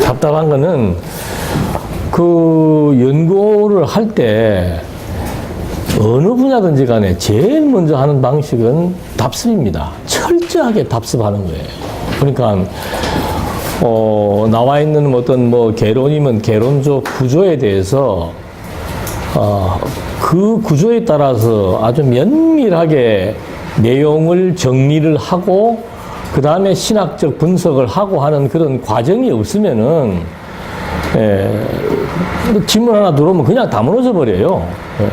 답답한 거는 그 연구를 할 때 어느 분야든지 간에 제일 먼저 하는 방식은 답습입니다. 철저하게 답습하는 거예요. 그러니까 나와 있는 어떤 뭐 개론이면 개론적 구조에 대해서 그 구조에 따라서 아주 면밀하게 내용을 정리를 하고 그 다음에 신학적 분석을 하고 하는 그런 과정이 없으면은 질문 하나 들어오면 그냥 다 무너져 버려요.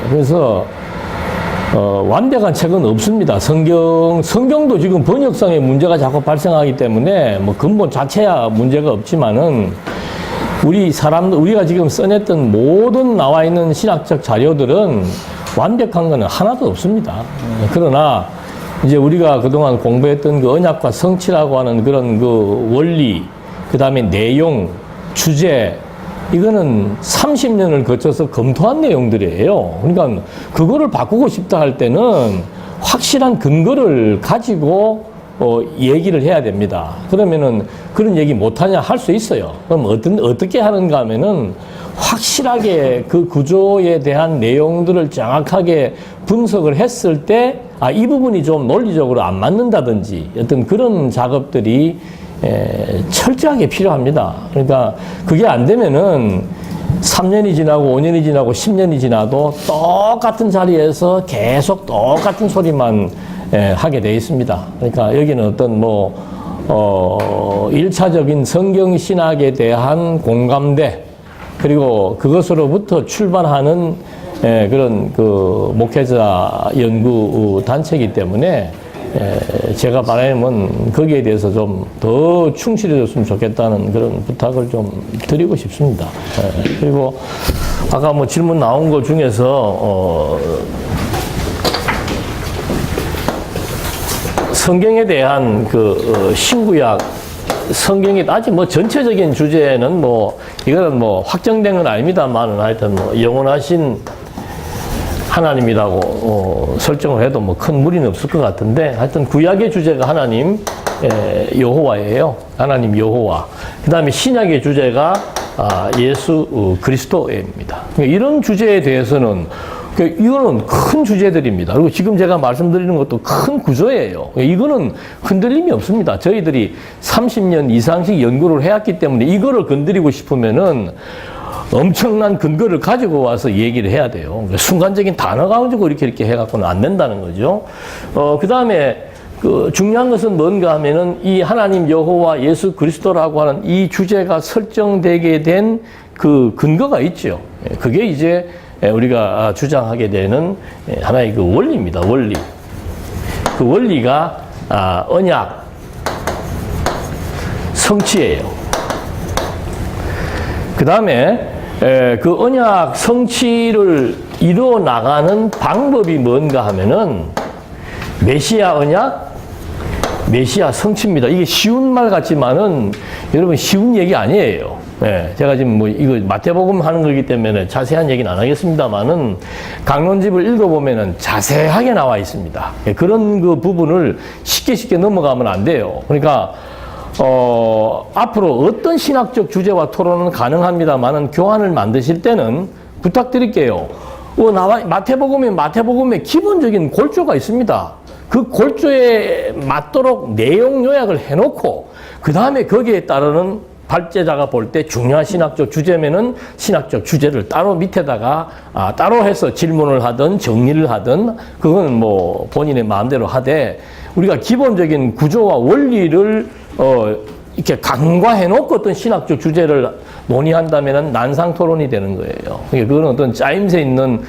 그래서 완벽한 책은 없습니다. 성경도 지금 번역상에 문제가 자꾸 발생하기 때문에 뭐 근본 자체야 문제가 없지만은 우리가 지금 써냈던 모든 나와 있는 신학적 자료들은 완벽한 거는 하나도 없습니다. 그러나 이제 우리가 그동안 공부했던 그 언약과 성취라고 하는 그런 그 원리, 그 다음에 내용, 주제, 이거는 30년을 거쳐서 검토한 내용들이에요. 그러니까 그거를 바꾸고 싶다 할 때는 확실한 근거를 가지고 얘기를 해야 됩니다. 그러면은 그런 얘기 못하냐 할 수 있어요. 그럼 어떻게 하는가 하면은 확실하게 그 구조에 대한 내용들을 정확하게 분석을 했을 때, 이 부분이 좀 논리적으로 안 맞는다든지 어떤 그런 작업들이 철저하게 필요합니다. 그러니까 그게 안 되면은 3년이 지나고 5년이 지나고 10년이 지나도 똑같은 자리에서 계속 똑같은 소리만 하게 돼 있습니다. 그러니까 여기는 어떤 일차적인 성경 신학에 대한 공감대, 그리고 그것으로부터 출발하는 그런 그 목회자 연구 단체이기 때문에 제가 바라면 거기에 대해서 좀 더 충실해졌으면 좋겠다는 그런 부탁을 좀 드리고 싶습니다. 그리고 아까 뭐 질문 나온 것 중에서 성경에 대한 그 신구약, 성경이 아직 뭐 전체적인 주제는 이거는 확정된 건 아닙니다만 하여튼 영원하신 하나님이라고 설정을 해도 큰 무리는 없을 것 같은데, 하여튼 구약의 주제가 하나님 여호와예요. 하나님 여호와. 그 다음에 신약의 주제가 예수 그리스도입니다. 이런 주제에 대해서는 이거는 큰 주제들입니다. 그리고 지금 제가 말씀드리는 것도 큰 구조예요. 이거는 흔들림이 없습니다. 저희들이 30년 이상씩 연구를 해왔기 때문에 이거를 건드리고 싶으면은 엄청난 근거를 가지고 와서 얘기를 해야 돼요. 순간적인 단어 가지고 이렇게 해갖고는 안 된다는 거죠. 그 다음에 중요한 것은 뭔가 하면은 이 하나님 여호와 예수 그리스도라고 하는 이 주제가 설정되게 된 그 근거가 있죠. 그게 이제 우리가 주장하게 되는 하나의 그 원리입니다. 원리. 그 원리가 언약 성취예요. 그 다음에 그 언약 성취를 이루어 나가는 방법이 뭔가 하면은 메시아 언약, 메시아 성취입니다. 이게 쉬운 말 같지만은 여러분 쉬운 얘기 아니에요. 제가 지금 이거 마태복음 하는 거기 때문에 자세한 얘기는 안 하겠습니다만은 강론집을 읽어보면은 자세하게 나와 있습니다. 그런 그 부분을 쉽게 넘어가면 안 돼요. 그러니까 앞으로 어떤 신학적 주제와 토론은 가능합니다만은 교환을 만드실 때는 부탁드릴게요. 마태복음에 기본적인 골조가 있습니다. 그 골조에 맞도록 내용 요약을 해놓고 그 다음에 거기에 따르는 발제자가 볼 때 중요한 신학적 주제면은 신학적 주제를 따로 밑에다가 따로 해서 질문을 하든 정리를 하든 그건 본인의 마음대로 하되, 우리가 기본적인 구조와 원리를 이렇게 간과해 놓고 어떤 신학적 주제를 논의한다면은 난상 토론이 되는 거예요. 그건 어떤 짜임새 있는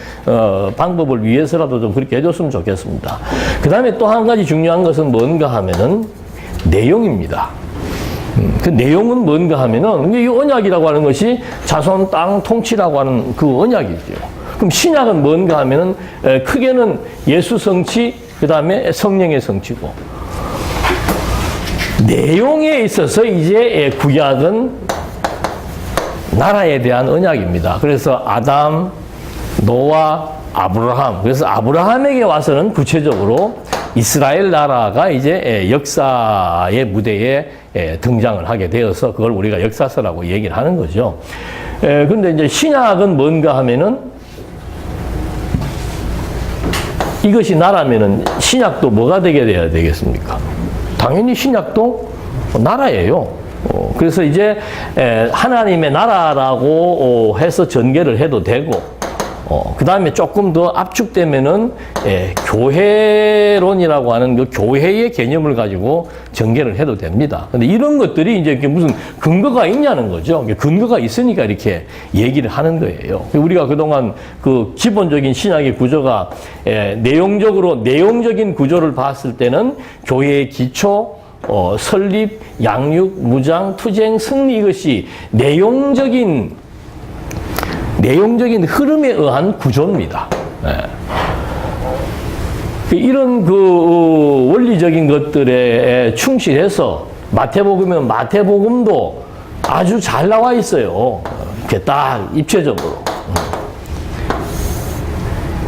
방법을 위해서라도 좀 그렇게 해줬으면 좋겠습니다. 그 다음에 또 한 가지 중요한 것은 뭔가 하면은 내용입니다. 그 내용은 뭔가 하면은 이 언약이라고 하는 것이 자손 땅 통치라고 하는 그 언약이죠. 그럼 신약은 뭔가 하면은 크게는 예수 성취, 그 다음에 성령의 성취고, 내용에 있어서 이제 구약은 나라에 대한 언약입니다. 그래서 아담, 노아, 아브라함. 그래서 아브라함에게 와서는 구체적으로 이스라엘 나라가 이제 역사의 무대에 등장을 하게 되어서 그걸 우리가 역사서라고 얘기를 하는 거죠. 근데 이제 신약은 뭔가 하면은 이것이 나라면은 신약도 뭐가 되게 돼야 되겠습니까? 당연히 신약도 나라예요. 그래서 이제 하나님의 나라라고 해서 전개를 해도 되고, 그 다음에 조금 더 압축되면은 교회론이라고 하는 그 교회의 개념을 가지고 전개를 해도 됩니다. 근데 이런 것들이 이제 무슨 근거가 있냐는 거죠. 근거가 있으니까 이렇게 얘기를 하는 거예요. 우리가 그동안 그 기본적인 신약의 구조가 내용적인 구조를 봤을 때는 교회의 기초, 설립, 양육, 무장, 투쟁, 승리, 이것이 내용적인 흐름에 의한 구조입니다. 이런 그 원리적인 것들에 충실해서 마태복음은 마태복음도 아주 잘 나와 있어요. 이렇게 딱 입체적으로.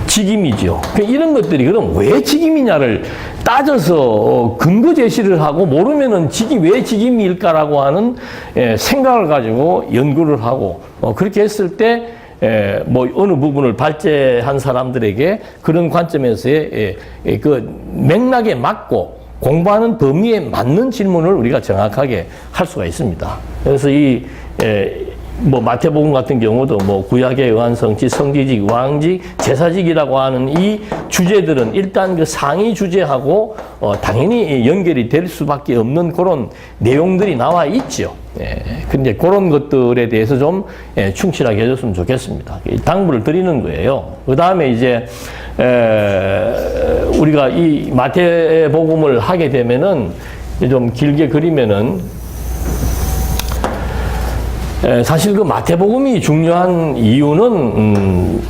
직임이죠. 이런 것들이 그럼 왜 직임이냐를 따져서 근거 제시를 하고 모르면은 왜 직임일까라고 하는 생각을 가지고 연구를 하고 그렇게 했을 때 뭐 어느 부분을 발제한 사람들에게 그런 관점에서의 그 맥락에 맞고 공부하는 범위에 맞는 질문을 우리가 정확하게 할 수가 있습니다. 그래서 뭐 마태복음 같은 경우도 뭐 구약에 의한 성취, 성지직, 왕직, 제사직이라고 하는 이 주제들은 일단 그 상위 주제하고 당연히 연결이 될 수밖에 없는 그런 내용들이 나와 있죠. 근데 그런 것들에 대해서 좀 충실하게 해줬으면 좋겠습니다. 당부를 드리는 거예요. 그 다음에 이제 우리가 이 마태복음을 하게 되면은 좀 길게 그리면은 사실 그 마태복음이 중요한 이유는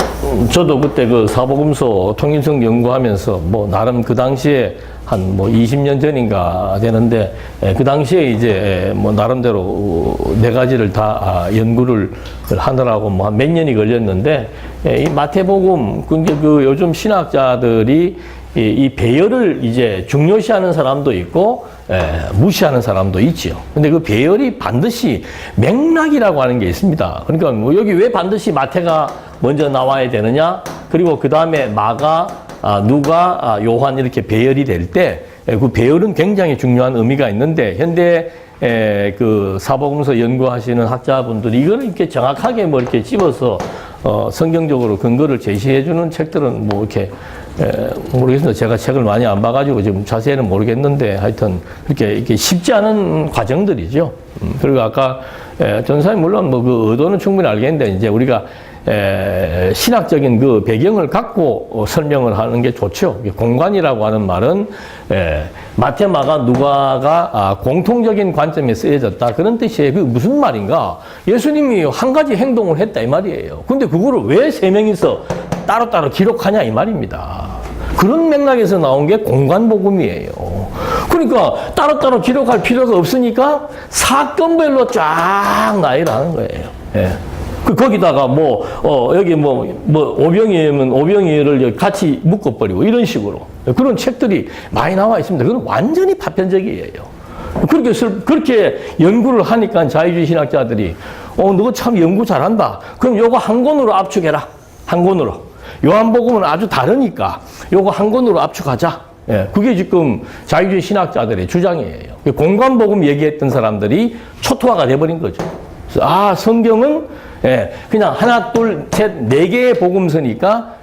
저도 그때 그 사복음서 통일성 연구하면서 뭐 나름 그 당시에 한 뭐 20년 전인가 되는데 그 당시에 이제 뭐 나름대로 네 가지를 다 연구를 하느라고 뭐 한 몇 년이 걸렸는데 이 마태복음 그 요즘 신학자들이 이 배열을 이제 중요시하는 사람도 있고 무시하는 사람도 있지요. 근데 그 배열이 반드시 맥락이라고 하는 게 있습니다. 그러니까 뭐 여기 왜 반드시 마태가 먼저 나와야 되느냐? 그리고 그 다음에 마가, 누가, 요한 이렇게 배열이 될 때 그 배열은 굉장히 중요한 의미가 있는데 현대 그 사복음서 연구하시는 학자분들이 이거를 이렇게 정확하게 뭐 이렇게 집어서 성경적으로 근거를 제시해주는 책들은 뭐 이렇게 모르겠습니다. 제가 책을 많이 안 봐가지고 지금 자세히는 모르겠는데 하여튼 이렇게 쉽지 않은 과정들이죠. 그리고 아까 전사님 물론 뭐 그 의도는 충분히 알겠는데 이제 우리가 신학적인 그 배경을 갖고 설명을 하는 게 좋죠. 공관이라고 하는 말은 마태, 마가, 누가가 공통적인 관점에 쓰여졌다. 그런 뜻이에요. 그게 무슨 말인가? 예수님이 한 가지 행동을 했다 이 말이에요. 근데 그거를 왜 세 명이서 따로따로 기록하냐 이 말입니다. 그런 맥락에서 나온 게 공관복음이에요. 그러니까 따로따로 기록할 필요가 없으니까 사건별로 쫙 나열을 하는 거예요. 거기다가 여기 오병이어면 오병이어를 같이 묶어버리고 이런 식으로 그런 책들이 많이 나와 있습니다. 그건 완전히 파편적이에요. 그렇게 연구를 하니까 자유주의 신학자들이 너 참 연구 잘한다. 그럼 요거 한 권으로 압축해라. 한 권으로. 요한복음은 아주 다르니까 요거 한 권으로 압축하자. 그게 지금 자유주의 신학자들의 주장이에요. 공관복음 얘기했던 사람들이 초토화가 돼버린 거죠. 성경은 그냥 하나, 둘, 셋, 네 개의 복음서니까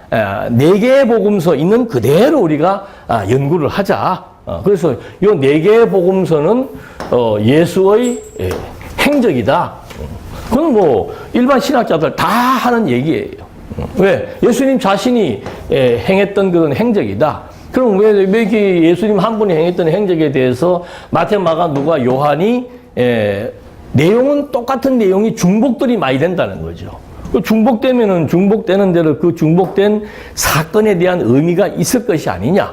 네 개의 복음서 있는 그대로 우리가 연구를 하자. 그래서 이 네 개의 복음서는 예수의 행적이다. 그건 뭐 일반 신학자들 다 하는 얘기예요. 왜? 예수님 자신이 행했던 그런 행적이다. 그럼 왜 이렇게 예수님 한 분이 행했던 행적에 대해서 마태, 마가, 누가, 요한이 내용은 똑같은 내용이 중복들이 많이 된다는 거죠. 중복되면은 중복되는 대로 그 중복된 사건에 대한 의미가 있을 것이 아니냐.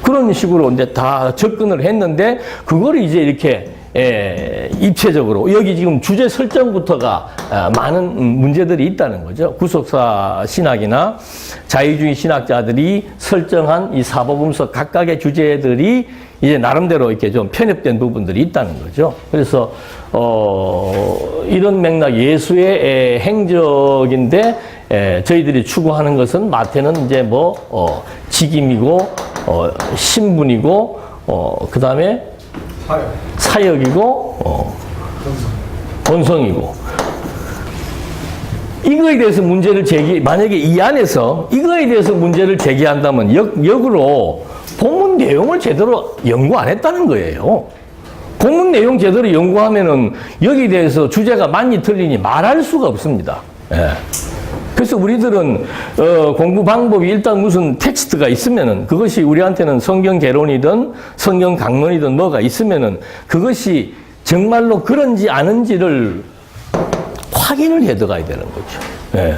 그런 식으로 이제 다 접근을 했는데, 그걸 이제 이렇게 입체적으로 여기 지금 주제 설정부터가 많은 문제들이 있다는 거죠. 구속사 신학이나 자유주의 신학자들이 설정한 이 사복음서 각각의 주제들이 이제 나름대로 이렇게 좀 편협된 부분들이 있다는 거죠. 그래서 이런 맥락 예수의 행적인데 저희들이 추구하는 것은 마태는 이제 직임이고 신분이고 그 다음에 사역이고 본성이고 이거에 대해서 문제를 만약에 이 안에서 이거에 대해서 문제를 제기한다면 역으로 본문 내용을 제대로 연구 안 했다는 거예요. 본문 내용 제대로 연구하면은 여기에 대해서 주제가 많이 틀리니 말할 수가 없습니다. 예. 그래서 우리들은 공부 방법이 일단 무슨 텍스트가 있으면은 그것이 우리한테는 성경 개론이든 성경 강론이든 뭐가 있으면은 그것이 정말로 그런지 아닌지를 확인을 해 들어가야 되는 거죠. 예.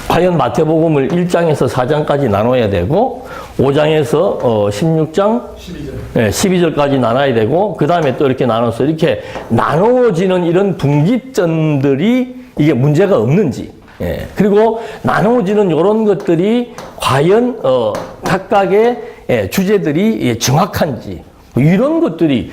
과연 마태복음을 1장에서 4장까지 나눠야 되고 5장에서 16장 12절까지 나눠야 되고 그 다음에 또 이렇게 나눠서 이렇게 나누어지는 이런 분기점들이 이게 문제가 없는지 그리고 나누어지는 이런 것들이 과연 각각의 주제들이 정확한지 이런 것들이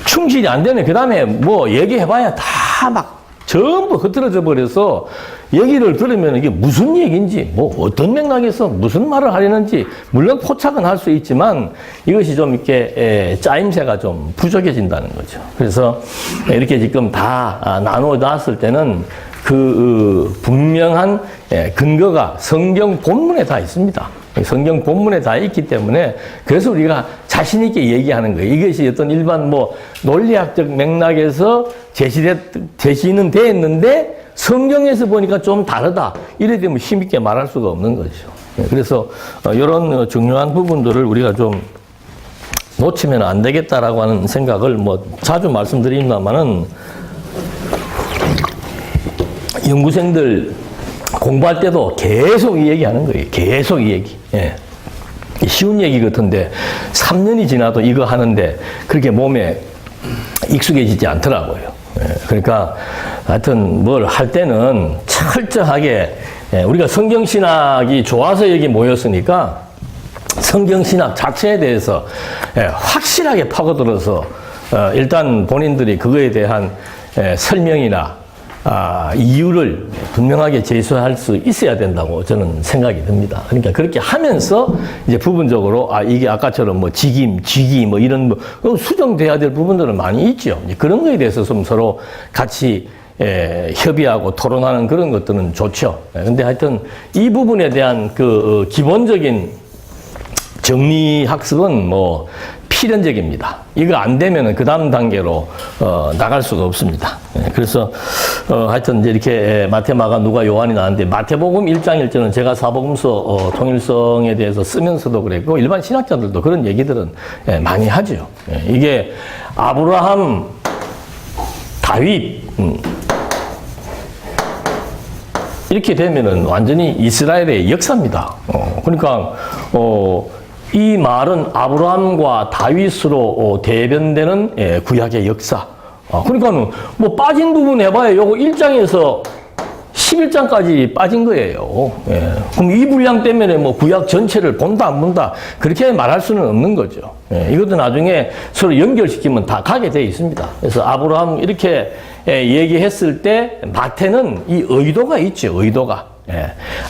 충실이 안 되네. 그 다음에 얘기해봐야 다 막 전부 흐트러져 버려서 얘기를 들으면 이게 무슨 얘기인지 어떤 맥락에서 무슨 말을 하려는지 물론 포착은 할 수 있지만 이것이 좀 이렇게 짜임새가 좀 부족해진다는 거죠. 그래서 이렇게 지금 다 나누어 놨을 때는 그 분명한 근거가 성경 본문에 다 있습니다. 성경 본문에 다 있기 때문에 그래서 우리가 자신 있게 얘기하는 거예요. 이것이 어떤 일반 논리학적 맥락에서 제시는 됐는데 성경에서 보니까 좀 다르다. 이래 되면 힘있게 말할 수가 없는 거죠. 그래서 이런 중요한 부분들을 우리가 좀 놓치면 안 되겠다라고 하는 생각을 자주 말씀드립니다만은 연구생들 공부할 때도 계속 이 얘기 하는 거예요. 계속 이 얘기. 예. 쉬운 얘기 같은데 3년이 지나도 이거 하는데 그렇게 몸에 익숙해지지 않더라고요. 예. 그러니까 하여튼 뭘 할 때는 철저하게 우리가 성경신학이 좋아서 여기 모였으니까 성경신학 자체에 대해서 확실하게 파고들어서 일단 본인들이 그거에 대한 설명이나 이유를 분명하게 제시할 수 있어야 된다고 저는 생각이 듭니다. 그러니까 그렇게 하면서 이제 부분적으로 이게 아까처럼 직임, 쥐기 이런 수정돼야 될 부분들은 많이 있죠. 그런 거에 대해서 좀 서로 같이 협의하고 토론하는 그런 것들은 좋죠. 근데 하여튼 이 부분에 대한 그 기본적인 정리 학습은 필연적입니다. 이거 안 되면은 그 다음 단계로 나갈 수가 없습니다. 그래서 하여튼 이제 이렇게 마테마가 누가 요한이 나왔는데 마태복음 1장 1절은 제가 사복음서 통일성에 대해서 쓰면서도 그랬고 일반 신학자들도 그런 얘기들은 많이 하죠. 이게 아브라함, 다윗 이렇게 되면은 완전히 이스라엘의 역사입니다. 그러니까 이 말은 아브라함과 다윗으로 대변되는 구약의 역사. 그러니까는 빠진 부분 해봐야 요거 1장에서 11장까지 빠진 거예요. 그럼 이 분량 때문에 구약 전체를 본다 안 본다 그렇게 말할 수는 없는 거죠. 이것도 나중에 서로 연결시키면 다 가게 돼 있습니다. 그래서 아브라함 이렇게 얘기했을 때 마태는 이 의도가 있죠. 의도가.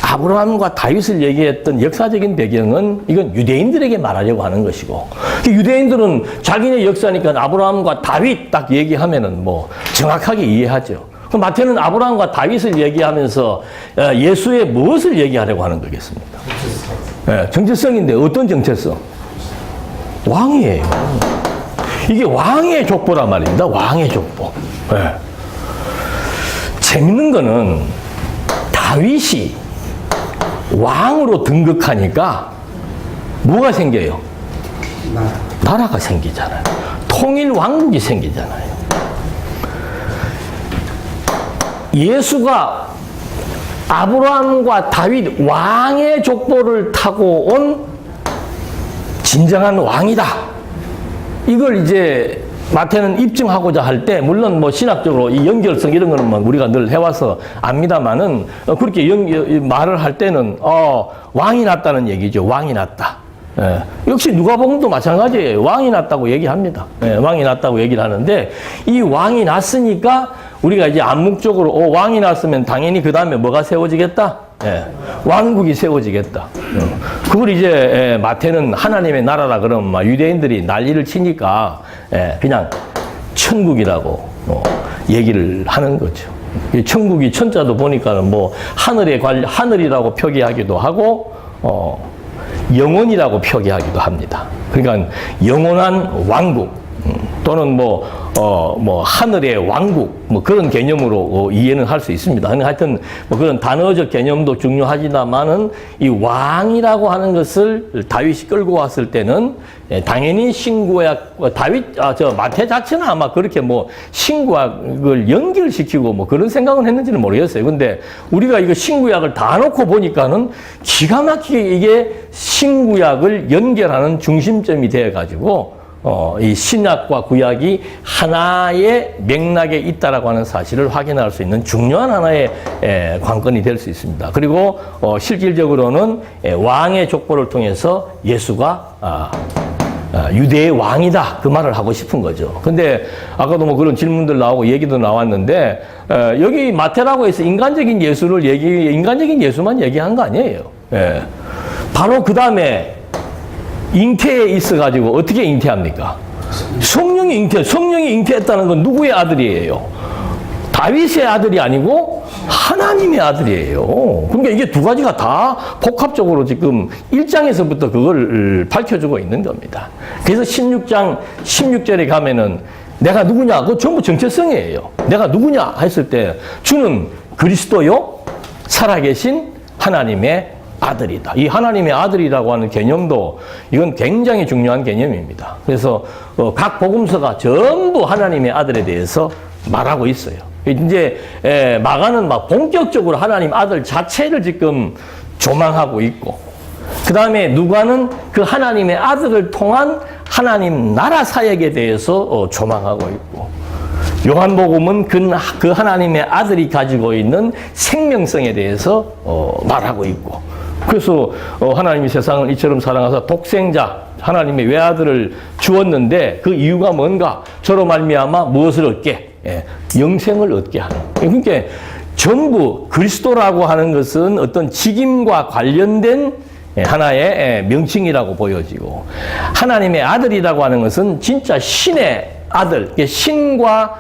아브라함과 다윗을 얘기했던 역사적인 배경은 이건 유대인들에게 말하려고 하는 것이고 유대인들은 자기네 역사니까 아브라함과 다윗 딱 얘기하면은 정확하게 이해하죠. 그럼 마태는 아브라함과 다윗을 얘기하면서 예수의 무엇을 얘기하려고 하는 거겠습니까? 정체성인데 어떤 정체성? 왕이에요. 이게 왕의 족보란 말입니다. 왕의 족보. 재밌는 거는 다윗이 왕으로 등극하니까 뭐가 생겨요? 나라가 생기잖아요. 통일 왕국이 생기잖아요. 예수가 아브라함과 다윗 왕의 족보를 타고 온 진정한 왕이다. 이걸 이제 마태는 입증하고자 할 때, 물론 뭐 신학적으로 이 연결성 이런 거는 뭐 우리가 늘 해와서 압니다만은, 그렇게 말을 할 때는, 왕이 났다는 얘기죠. 왕이 났다. 예. 역시 누가복음도 마찬가지예요. 왕이 났다고 얘기합니다. 예, 왕이 났다고 얘기를 하는데, 이 왕이 났으니까 우리가 이제 암묵적으로, 왕이 났으면 당연히 그 다음에 뭐가 세워지겠다? 예, 왕국이 세워지겠다. 그걸 이제 마태는 하나님의 나라라 그러면 막 유대인들이 난리를 치니까 그냥 천국이라고 얘기를 하는 거죠. 천국이 천자도 보니까는 뭐 하늘이라고 표기하기도 하고 영원이라고 표기하기도 합니다. 그러니까 영원한 왕국 또는 뭐 하늘의 왕국 뭐 그런 개념으로 이해는 할 수 있습니다. 하여튼 뭐 그런 단어적 개념도 중요하지만은 이 왕이라고 하는 것을 다윗이 끌고 왔을 때는 당연히 신구약 마태 자체는 아마 그렇게 뭐 신구약을 연결시키고 뭐 그런 생각은 했는지는 모르겠어요. 근데 우리가 이거 신구약을 다 놓고 보니까는 기가 막히게 이게 신구약을 연결하는 중심점이 되어 가지고 이 신약과 구약이 하나의 맥락에 있다라고 하는 사실을 확인할 수 있는 중요한 하나의 관건이 될 수 있습니다. 그리고 실질적으로는 왕의 족보를 통해서 예수가 유대의 왕이다 그 말을 하고 싶은 거죠. 근데 아까도 뭐 그런 질문들 나오고 얘기도 나왔는데 여기 마태라고 해서 인간적인 예수만 얘기한 거 아니에요. 예. 바로 그 다음에 잉태에 있어가지고 어떻게 잉태합니까? 성령이 잉태했다는 건 누구의 아들이에요? 다윗의 아들이 아니고 하나님의 아들이에요. 그러니까 이게 두 가지가 다 복합적으로 지금 1장에서부터 그걸 밝혀주고 있는 겁니다. 그래서 16장 16절에 가면은 내가 누구냐? 그거 전부 정체성이에요. 내가 누구냐? 했을 때 주는 그리스도요 살아계신 하나님의 아들이다. 이 하나님의 아들이라고 하는 개념도 이건 굉장히 중요한 개념입니다. 그래서 각 복음서가 전부 하나님의 아들에 대해서 말하고 있어요. 이제 마가는 막 본격적으로 하나님 아들 자체를 지금 조망하고 있고, 그 다음에 누가는 그 하나님의 아들을 통한 하나님 나라 사역에 대해서 조망하고 있고, 요한복음은 그 하나님의 아들이 가지고 있는 생명성에 대해서 말하고 있고, 그래서 하나님이 세상을 이처럼 사랑하사 독생자 하나님의 외아들을 주었는데 그 이유가 뭔가? 저로 말미암아 무엇을 얻게? 영생을 얻게 하는. 그러니까 전부 그리스도라고 하는 것은 어떤 직임과 관련된 하나의 명칭이라고 보여지고, 하나님의 아들이라고 하는 것은 진짜 신의 아들, 신과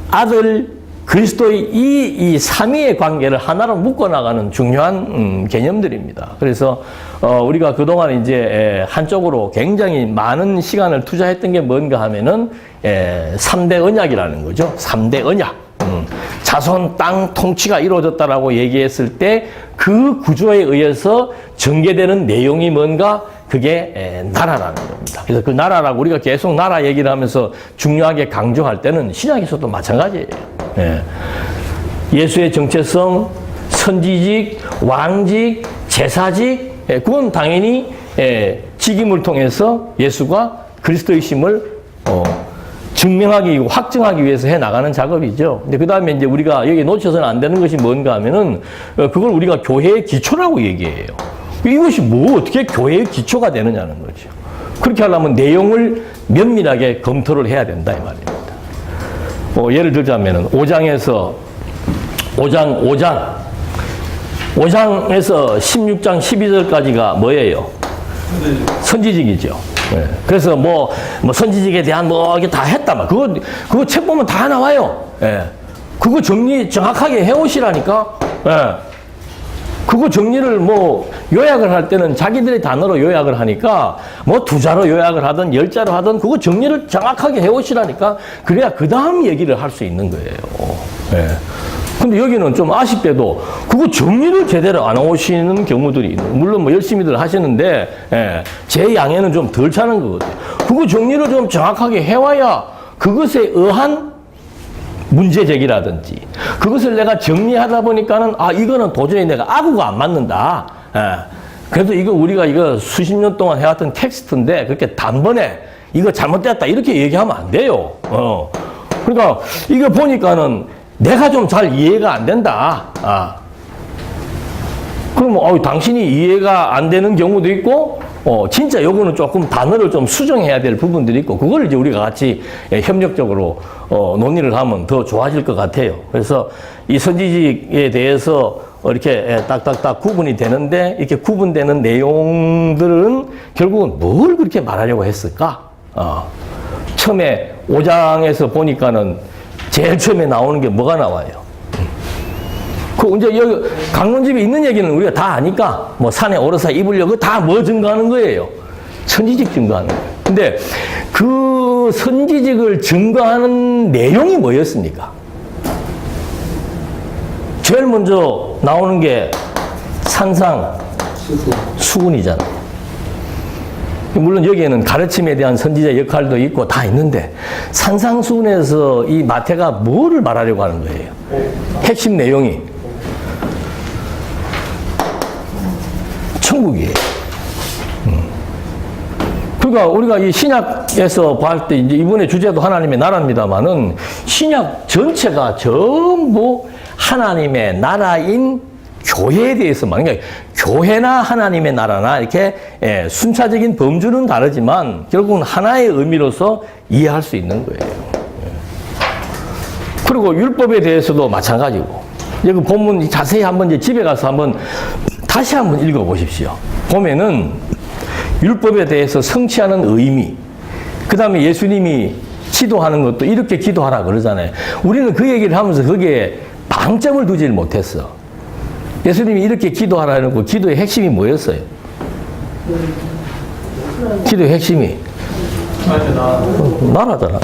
아들 그리스도의 이 삼위의 관계를 하나로 묶어나가는 중요한 개념들입니다. 그래서 우리가 그동안 이제 한쪽으로 굉장히 많은 시간을 투자했던 게 뭔가 하면은 3대 언약이라는 거죠. 3대 언약. 자손 땅 통치가 이루어졌다라고 얘기했을 때 그 구조에 의해서 전개되는 내용이 뭔가? 그게 나라라는 겁니다. 그래서 그 나라라고 우리가 계속 나라 얘기를 하면서 중요하게 강조할 때는 신약에서도 마찬가지예요. 예수의 정체성, 선지직, 왕직, 제사직, 그건 당연히 직임을 통해서 예수가 그리스도이심을 증명하기, 확증하기 위해서 해 나가는 작업이죠. 근데 그 다음에 이제 우리가 여기 놓쳐서는 안 되는 것이 뭔가 하면은 그걸 우리가 교회의 기초라고 얘기해요. 이것이 뭐 어떻게 교회의 기초가 되느냐는 거죠. 그렇게 하려면 내용을 면밀하게 검토를 해야 된다 이 말입니다. 예를 들자면은 5장에서 16장 12절까지가 뭐예요? 선지직이죠. 그래서 뭐 선지직에 대한 이게 다 했다 막 그거 책 보면 다 나와요. 그거 정리 정확하게 해오시라니까. 그거 정리를 요약을 할 때는 자기들의 단어로 요약을 하니까 2자로 요약을 하든 10자로 하든 그거 정리를 정확하게 해오시라니까. 그래야 그 다음 얘기를 할 수 있는 거예요. 근데 여기는 좀 아쉽게도 그거 정리를 제대로 안 오시는 경우들이 물론 열심히들 하시는데 제 양에는 좀 덜 차는 것 같아요. 그거 정리를 좀 정확하게 해와야 그것에 의한 문제 제기라든지 그것을 내가 정리하다 보니까는 이거는 도저히 내가 아구가 안 맞는다. 그래도 우리가 수십 년 동안 해왔던 텍스트인데 그렇게 단번에 이거 잘못됐다 이렇게 얘기하면 안 돼요. 그러니까 이거 보니까는 내가 좀 잘 이해가 안 된다. 그러면 당신이 이해가 안 되는 경우도 있고 진짜 요거는 조금 단어를 좀 수정해야 될 부분들이 있고 그걸 이제 우리가 같이 협력적으로 논의를 하면 더 좋아질 것 같아요. 그래서 이 선지직에 대해서 이렇게 딱딱딱 구분이 되는데 이렇게 구분되는 내용들은 결국은 뭘 그렇게 말하려고 했을까? 처음에 5장에서 보니까는 제일 처음에 나오는 게 뭐가 나와요? 이제 여기 강론집에 있는 얘기는 우리가 다 아니까 뭐 산에 오르사 입으려고 다 뭐 증거하는 거예요? 선지직 증거하는 거예요. 근데 그 선지직을 증거하는 내용이 뭐였습니까? 제일 먼저 나오는 게 산상 수훈이잖아요. 물론 여기에는 가르침에 대한 선지자 역할도 있고 다 있는데 산상수훈에서 이 마태가 뭐를 말하려고 하는 거예요? 핵심 내용이 천국이에요. 그러니까 우리가 이 신약에서 볼 때 이제 이번에 주제도 하나님의 나라입니다만은 신약 전체가 전부 하나님의 나라인 교회에 대해서 그러니까 교회나 하나님의 나라나 이렇게 순차적인 범주는 다르지만 결국은 하나의 의미로서 이해할 수 있는 거예요. 그리고 율법에 대해서도 마찬가지고 여기 본문 자세히 한번 이제 집에 가서 한번 다시 한번 읽어 보십시오. 보면은 율법에 대해서 성취하는 의미, 그 다음에 예수님이 기도하는 것도 이렇게 기도하라 그러잖아요. 우리는 그 얘기를 하면서 거기에 방점을 두질 못했어. 예수님이 이렇게 기도하라 해놓고 기도의 핵심이 뭐였어요? 기도의 핵심이 나라잖아.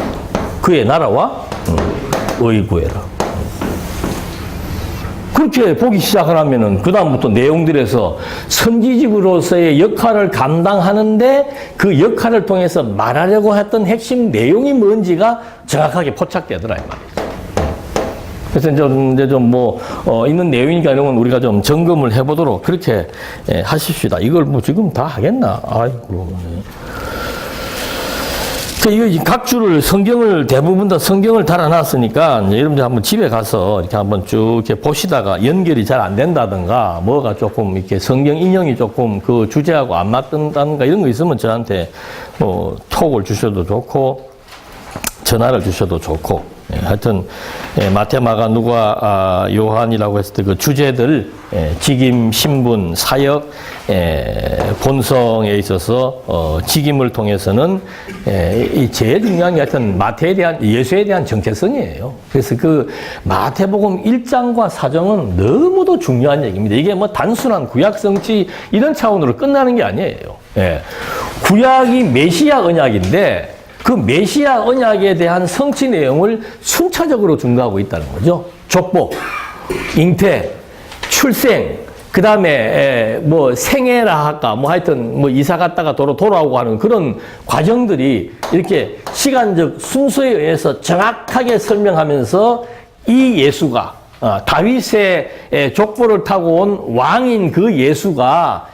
그의 나라와 의 구해라. 그렇게 보기 시작을 하면은 그다음부터 내용들에서 선지직으로서의 역할을 감당하는데 그 역할을 통해서 말하려고 했던 핵심 내용이 뭔지가 정확하게 포착되더라 이 말이죠. 그래서 이제 좀 있는 내용이니까 이런 건 우리가 좀 점검을 해보도록 그렇게 하십시다. 이걸 뭐 지금 다 하겠나? 아이고. 이거 각 줄을 성경을 대부분 다 성경을 달아놨으니까 여러분들 한번 집에 가서 이렇게 한번 쭉 이렇게 보시다가 연결이 잘 안 된다든가 뭐가 조금 이렇게 성경 인용이 조금 그 주제하고 안 맞든다든가 이런 거 있으면 저한테 톡을 주셔도 좋고 전화를 주셔도 좋고 하여튼 마태, 마가, 누가, 요한이라고 했을 때 그 주제들 직임, 신분, 사역, 본성에 있어서 직임을 통해서는 이 제일 중요한 게 하여튼 마태에 대한 예수에 대한 정체성이에요. 그래서 그 마태복음 1장과 4장은 너무도 중요한 얘기입니다. 이게 뭐 단순한 구약 성취 이런 차원으로 끝나는 게 아니에요. 구약이 메시아 언약인데 그 메시아 언약에 대한 성취 내용을 순차적으로 증거하고 있다는 거죠. 족보, 잉태, 출생, 그 다음에 뭐 생애라 할까, 뭐 하여튼 뭐 이사 갔다가 돌아오고 하는 그런 과정들이 이렇게 시간적 순서에 의해서 정확하게 설명하면서 이 예수가 다윗의 족보를 타고 온 왕인 그 예수가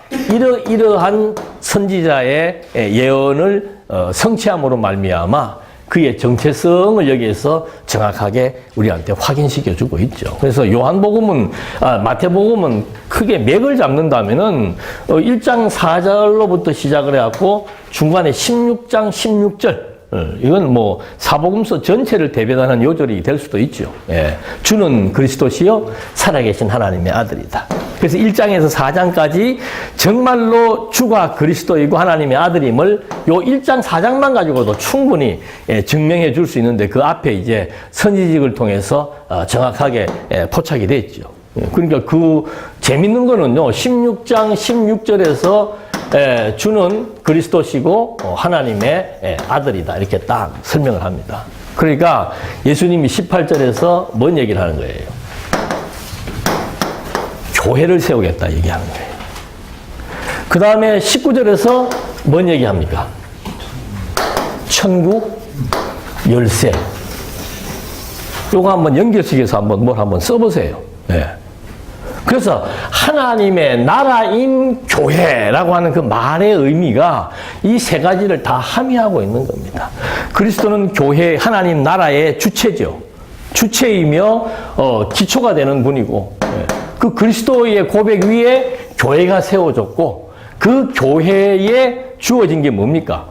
이러한 선지자의 예언을 성취함으로 말미암아 그의 정체성을 여기에서 정확하게 우리한테 확인시켜주고 있죠. 그래서 요한복음은 마태복음은 크게 맥을 잡는다면은 1장 4절로부터 시작을 해갖고 중간에 16장 16절 이건 뭐 사복음서 전체를 대변하는 요절이 될 수도 있죠. 주는 그리스도시요 살아계신 하나님의 아들이다. 그래서 1장에서 4장까지 정말로 주가 그리스도이고 하나님의 아들임을 요 1장 4장만 가지고도 충분히 증명해 줄 수 있는데 그 앞에 이제 선지직을 통해서 정확하게 포착이 돼 있죠. 그러니까 그 재밌는 거는요. 16장 16절에서 주는 그리스도시고 하나님의 아들이다. 이렇게 딱 설명을 합니다. 그러니까 예수님이 18절에서 뭔 얘기를 하는 거예요? 교회를 세우겠다 얘기하는 거예요. 그 다음에 19절에서 뭔 얘기합니까? 천국 열쇠. 요거 한번 연결식에서 한번 뭘 한번 써보세요. 그래서 하나님의 나라인 교회라고 하는 그 말의 의미가 이 세 가지를 다 함의하고 있는 겁니다. 그리스도는 교회, 하나님 나라의 주체죠. 주체이며 기초가 되는 분이고, 그 그리스도의 고백 위에 교회가 세워졌고, 그 교회에 주어진 게 뭡니까?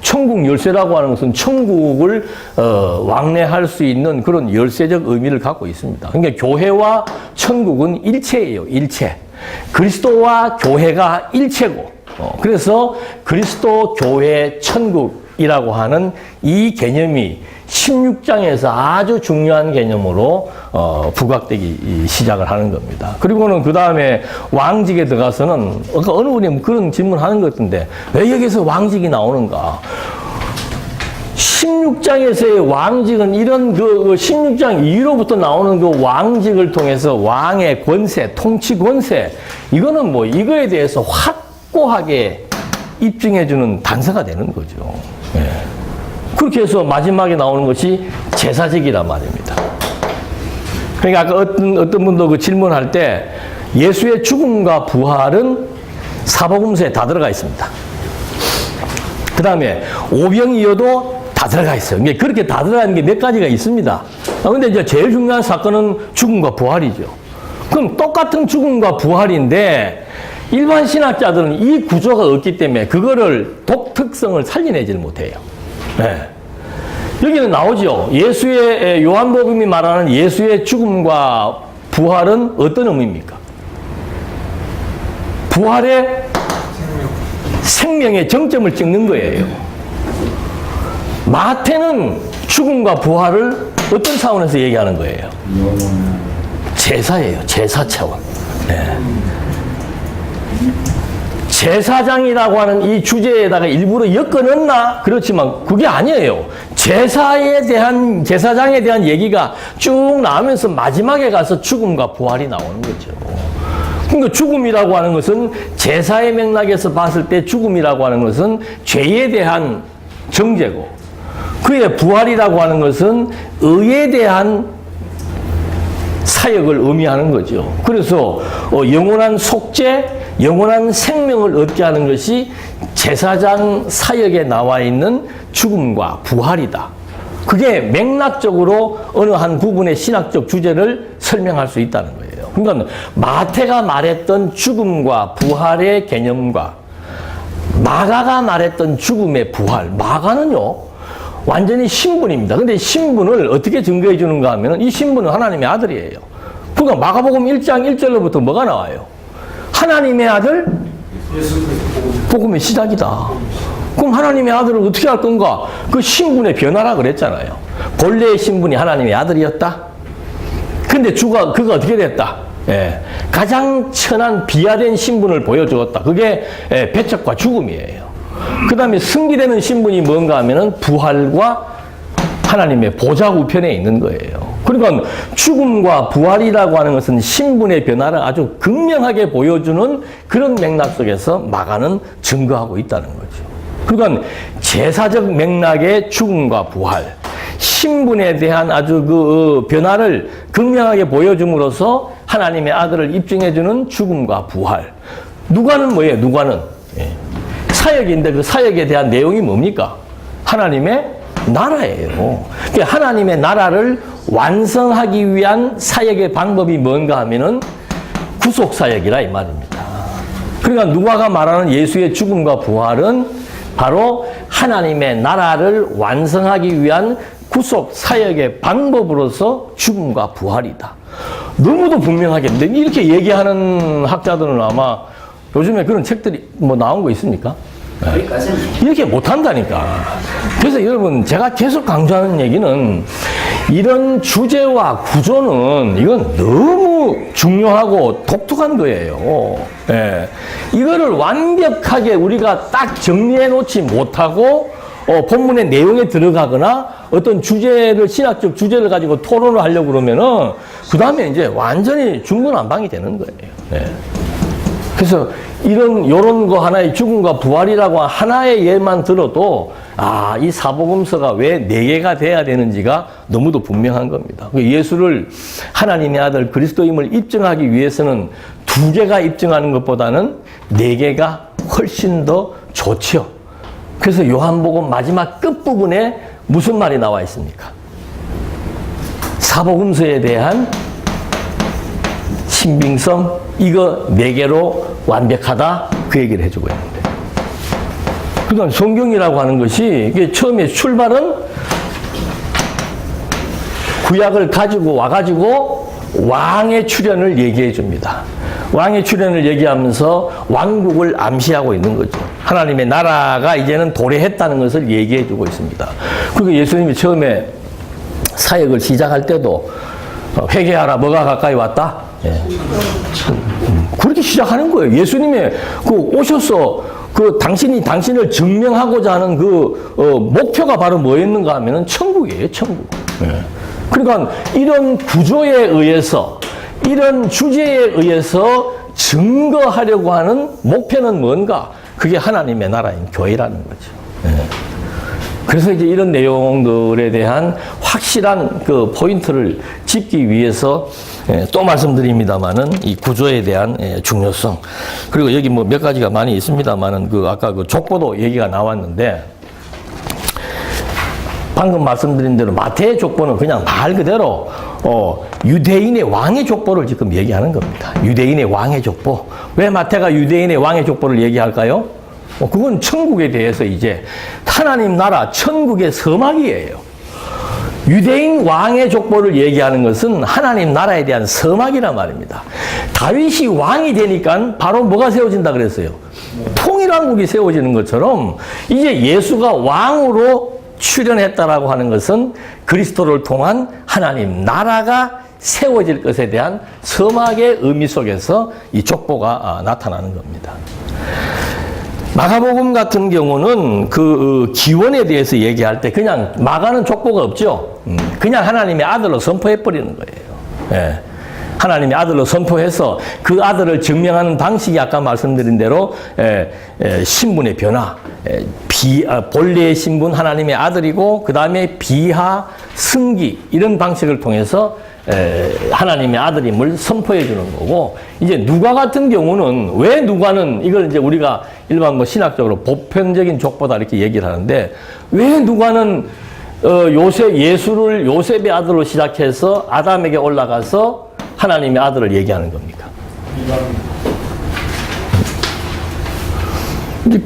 천국 열쇠라고 하는 것은 천국을 왕래할 수 있는 그런 열쇠적 의미를 갖고 있습니다. 그러니까 교회와 천국은 일체예요, 일체. 그리스도와 교회가 일체고, 그래서 그리스도, 교회, 천국이라고 하는 이 개념이 16장에서 아주 중요한 개념으로 부각되기 시작을 하는 겁니다. 그리고는 그 다음에 왕직에 들어가서는 어느 분이 그런 질문하는 것 같은데 왜 여기서 왕직이 나오는가? 16장에서의 왕직은 이런 그 16장 이후로부터 나오는 그 왕직을 통해서 왕의 권세, 통치 권세, 이거는 뭐 이거에 대해서 확고하게 입증해주는 단서가 되는 거죠. 예. 그렇게 해서 마지막에 나오는 것이 제사직이란 말입니다. 그러니까 아까 어떤 분도 그 질문할 때 예수의 죽음과 부활은 사복음서에 다 들어가 있습니다. 그 다음에 오병이어도 다 들어가 있어요. 그렇게 다 들어가는 게 몇 가지가 있습니다. 근데 이제 제일 중요한 사건은 죽음과 부활이죠. 그럼 똑같은 죽음과 부활인데 일반 신학자들은 이 구조가 없기 때문에 그거를 독특성을 살려내지를 못해요. 네. 여기는 나오죠. 예수의, 요한복음이 말하는 예수의 죽음과 부활은 어떤 의미입니까? 부활의 생명의 정점을 찍는 거예요. 마태는 죽음과 부활을 어떤 차원에서 얘기하는 거예요? 제사예요. 제사 차원. 네. 제사장이라고 하는 이 주제에다가 일부러 엮어넣나? 그렇지만 그게 아니에요. 제사장에 대한 얘기가 쭉 나오면서 마지막에 가서 죽음과 부활이 나오는 거죠. 그러니까 죽음이라고 하는 것은 제사의 맥락에서 봤을 때 죽음이라고 하는 것은 죄에 대한 정죄고, 그의 부활이라고 하는 것은 의에 대한 사역을 의미하는 거죠. 그래서 영원한 속죄, 영원한 생명을 얻게 하는 것이 제사장 사역에 나와 있는 죽음과 부활이다. 그게 맥락적으로 어느 한 부분의 신학적 주제를 설명할 수 있다는 거예요. 그러니까 마태가 말했던 죽음과 부활의 개념과 마가가 말했던 죽음의 부활, 마가는요 완전히 신분입니다. 근데 신분을 어떻게 증거해 주는가 하면 이 신분은 하나님의 아들이에요. 그러니까 마가복음 1장 1절로부터 뭐가 나와요? 하나님의 아들? 복음의 시작이다. 그럼 하나님의 아들을 어떻게 할 건가? 그 신분의 변화라 그랬잖아요. 본래의 신분이 하나님의 아들이었다. 근데 그가 어떻게 됐다? 예, 가장 천한 비하된 신분을 보여주었다. 그게 배척과 죽음이에요. 그 다음에 승리되는 신분이 뭔가 하면은 부활과 하나님의 보좌 우편에 있는 거예요. 그러니까 죽음과 부활이라고 하는 것은 신분의 변화를 아주 극명하게 보여주는 그런 맥락 속에서 마가는 증거하고 있다는 거죠. 그러니까 제사적 맥락의 죽음과 부활, 신분에 대한 아주 그 변화를 극명하게 보여줌으로써 하나님의 아들을 입증해주는 죽음과 부활. 누가는 뭐예요? 누가는 사역인데 그 사역에 대한 내용이 뭡니까? 하나님의 나라예요. 그러니까 하나님의 나라를 완성하기 위한 사역의 방법이 뭔가 하면은 구속 사역이라 이 말입니다. 그러니까 누가가 말하는 예수의 죽음과 부활은 바로 하나님의 나라를 완성하기 위한 구속 사역의 방법으로서 죽음과 부활이다. 너무도 분명하게. 근데 이렇게 얘기하는 학자들은 아마 요즘에 그런 책들이 뭐 나온 거 있습니까? 이렇게 못한다니까. 그래서 여러분, 제가 계속 강조하는 얘기는 이런 주제와 구조는 이건 너무 중요하고 독특한 거예요. 예. 이거를 완벽하게 우리가 딱 정리해 놓지 못하고 본문의 내용에 들어가거나 어떤 주제를, 신학적 주제를 가지고 토론을 하려고 그러면은 그 다음에 이제 완전히 중구난방이 되는 거예요. 예. 그래서 요런 거 하나의 죽음과 부활이라고 하나의 예만 들어도, 이 사복음서가 왜 4개가 돼야 되는지가 너무도 분명한 겁니다. 예수를 하나님의 아들 그리스도임을 입증하기 위해서는 2개가 입증하는 것보다는 4개가 훨씬 더 좋죠. 그래서 요한복음 마지막 끝부분에 무슨 말이 나와 있습니까? 사복음서에 대한 신빙성, 이거 4개로 완벽하다, 그 얘기를 해주고 있는데. 그러니까 성경이라고 하는 것이, 이게 처음에 출발은 구약을 가지고 와가지고 왕의 출현을 얘기해 줍니다. 왕의 출현을 얘기하면서 왕국을 암시하고 있는 거죠. 하나님의 나라가 이제는 도래했다는 것을 얘기해 주고 있습니다. 그리고 예수님이 처음에 사역을 시작할 때도 회개하라, 뭐가 가까이 왔다? 예. 그렇게 시작하는 거예요. 예수님의 오셔서 당신을 증명하고자 하는 목표가 바로 뭐였는가 하면은 천국이에요, 천국. 예. 그러니까 이런 구조에 의해서, 이런 주제에 의해서 증거하려고 하는 목표는 뭔가? 그게 하나님의 나라인 교회라는 거죠. 예. 그래서 이제 이런 내용들에 대한 확실한 포인트를 짚기 위해서 또 말씀드립니다만은 이 구조에 대한 중요성. 그리고 여기 뭐 몇 가지가 많이 있습니다만은 아까 족보도 얘기가 나왔는데, 방금 말씀드린 대로 마태의 족보는 그냥 말 그대로 유대인의 왕의 족보를 지금 얘기하는 겁니다. 유대인의 왕의 족보. 왜 마태가 유대인의 왕의 족보를 얘기할까요? 그건 천국에 대해서 이제 하나님 나라 천국의 서막이에요. 유대인 왕의 족보를 얘기하는 것은 하나님 나라에 대한 서막이란 말입니다. 다윗이 왕이 되니까 바로 뭐가 세워진다 그랬어요? 통일왕국이 세워지는 것처럼 이제 예수가 왕으로 출현했다라고 하는 것은 그리스도를 통한 하나님 나라가 세워질 것에 대한 서막의 의미 속에서 이 족보가 나타나는 겁니다. 마가복음 같은 경우는 기원에 대해서 얘기할 때 그냥 마가는 족보가 없죠. 그냥 하나님의 아들로 선포해버리는 거예요. 예. 하나님의 아들로 선포해서 그 아들을 증명하는 방식이 아까 말씀드린 대로 신분의 변화, 본래의 신분 하나님의 아들이고 그 다음에 비하, 승기 이런 방식을 통해서 하나님의 아들임을 선포해 주는 거고, 이제 누가 같은 경우는 왜 누가는 이걸 이제 우리가 일반 신학적으로 보편적인 족보다 이렇게 얘기를 하는데, 왜 누가는 예수를 요셉의 아들로 시작해서 아담에게 올라가서 하나님의 아들을 얘기하는 겁니까?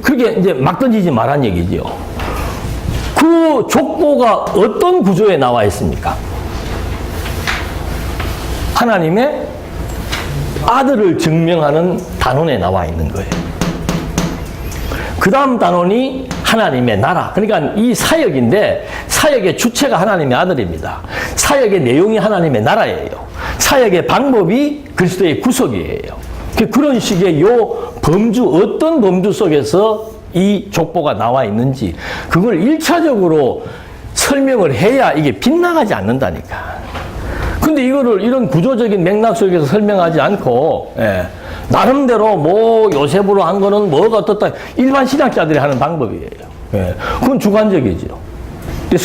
그게 이제 막 던지지 말란 얘기지요. 그 족보가 어떤 구조에 나와 있습니까? 하나님의 아들을 증명하는 단원에 나와 있는 거예요. 그 다음 단원이 하나님의 나라. 그러니까 이 사역인데 사역의 주체가 하나님의 아들입니다. 사역의 내용이 하나님의 나라예요. 사역의 방법이 그리스도의 구속이에요. 그런 식의 어떤 범주 속에서 이 족보가 나와 있는지 그걸 1차적으로 설명을 해야 이게 빗나가지 않는다니까. 근데 이거를 이런 구조적인 맥락 속에서 설명하지 않고, 나름대로 요셉으로 한 거는 뭐가 어떻다. 일반 신학자들이 하는 방법이에요. 그건 주관적이죠. 근데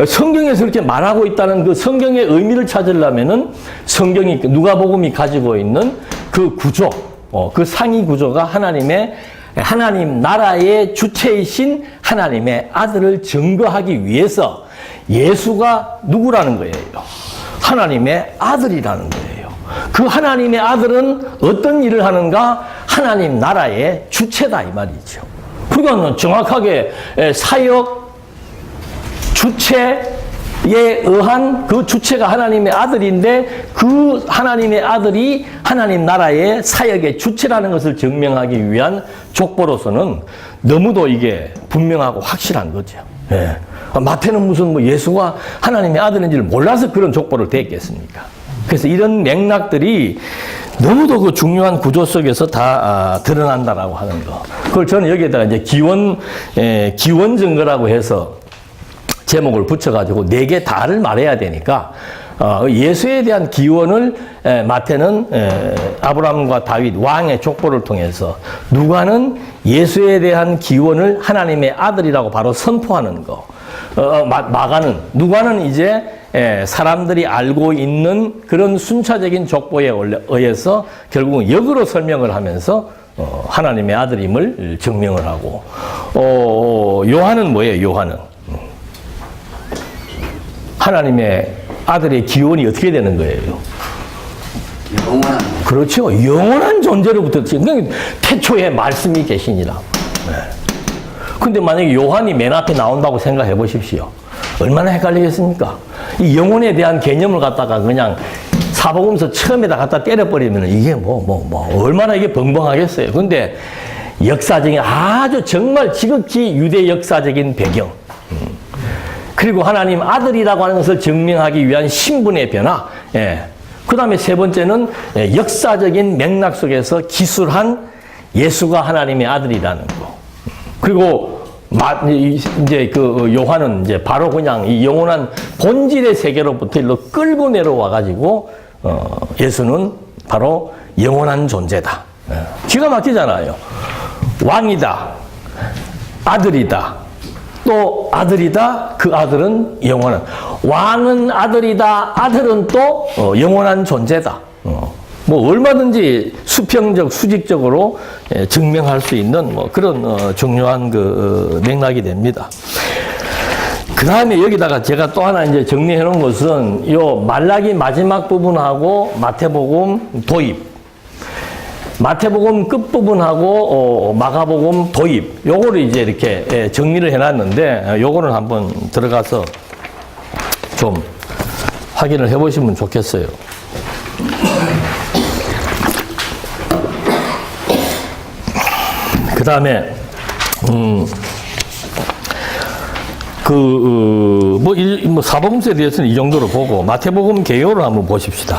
성경에서 이렇게 말하고 있다는 그 성경의 의미를 찾으려면은 누가복음이 가지고 있는 그 구조, 그 상위 구조가 하나님 나라의 주체이신 하나님의 아들을 증거하기 위해서 예수가 누구라는 거예요? 하나님의 아들이라는 거예요. 그 하나님의 아들은 어떤 일을 하는가? 하나님 나라의 주체다 이 말이죠. 그러니까 정확하게 사역 주체에 의한 그 주체가 하나님의 아들인데 그 하나님의 아들이 하나님 나라의 사역의 주체라는 것을 증명하기 위한 족보로서는 너무도 이게 분명하고 확실한 거죠. 예. 마태는 무슨 예수가 하나님의 아들인지를 몰라서 그런 족보를 댔겠습니까? 그래서 이런 맥락들이 너무도 그 중요한 구조 속에서 다 드러난다라고 하는 거. 그걸 저는 여기에다가 이제 기원 증거라고 해서 제목을 붙여가지고 4개 다를 말해야 되니까 예수에 대한 기원을 마태는 아브라함과 다윗 왕의 족보를 통해서, 누가는 예수에 대한 기원을 하나님의 아들이라고 바로 선포하는 거, 누가는 이제 사람들이 알고 있는 그런 순차적인 족보에 의해서 결국은 역으로 설명을 하면서 하나님의 아들임을 증명을 하고, 요한은 뭐예요? 요한은 하나님의 아들의 기원이 어떻게 되는 거예요? 영원한. 그렇죠. 영원한 존재로부터, 그러니까 태초에 말씀이 계시니라. 근데 만약에 요한이 맨 앞에 나온다고 생각해 보십시오. 얼마나 헷갈리겠습니까? 이 영혼에 대한 개념을 갖다가 그냥 사복음서 처음에다 갖다 때려버리면 이게 얼마나 이게 벙벙하겠어요. 근데 역사적인, 아주 정말 지극히 유대 역사적인 배경, 그리고 하나님 아들이라고 하는 것을 증명하기 위한 신분의 변화, 그 다음에 세 번째는 역사적인 맥락 속에서 기술한 예수가 하나님의 아들이라는 거. 그리고 이제 그 요한은 이제 바로 그냥 이 영원한 본질의 세계로부터 일로 끌고 내려와 가지고 예수는 바로 영원한 존재다. 기가 막히잖아요. 왕이다, 아들이다, 또 아들이다, 그 아들은 영원한, 왕은 아들이다, 아들은 또 영원한 존재다. 뭐 얼마든지 수평적, 수직적으로 증명할 수 있는 뭐 그런 중요한 그 맥락이 됩니다. 그 다음에 여기다가 제가 또 하나 이제 정리해 놓은 것은 요 말라기 마지막 부분하고 마태복음 도입, 마태복음 끝부분하고 마가복음 도입, 요거를 이제 이렇게 정리를 해 놨는데, 요거는 한번 들어가서 좀 확인을 해 보시면 좋겠어요. 그 다음에, 사복음서에 대해서는 이 정도로 보고, 마태복음 개요를 한번 보십시다.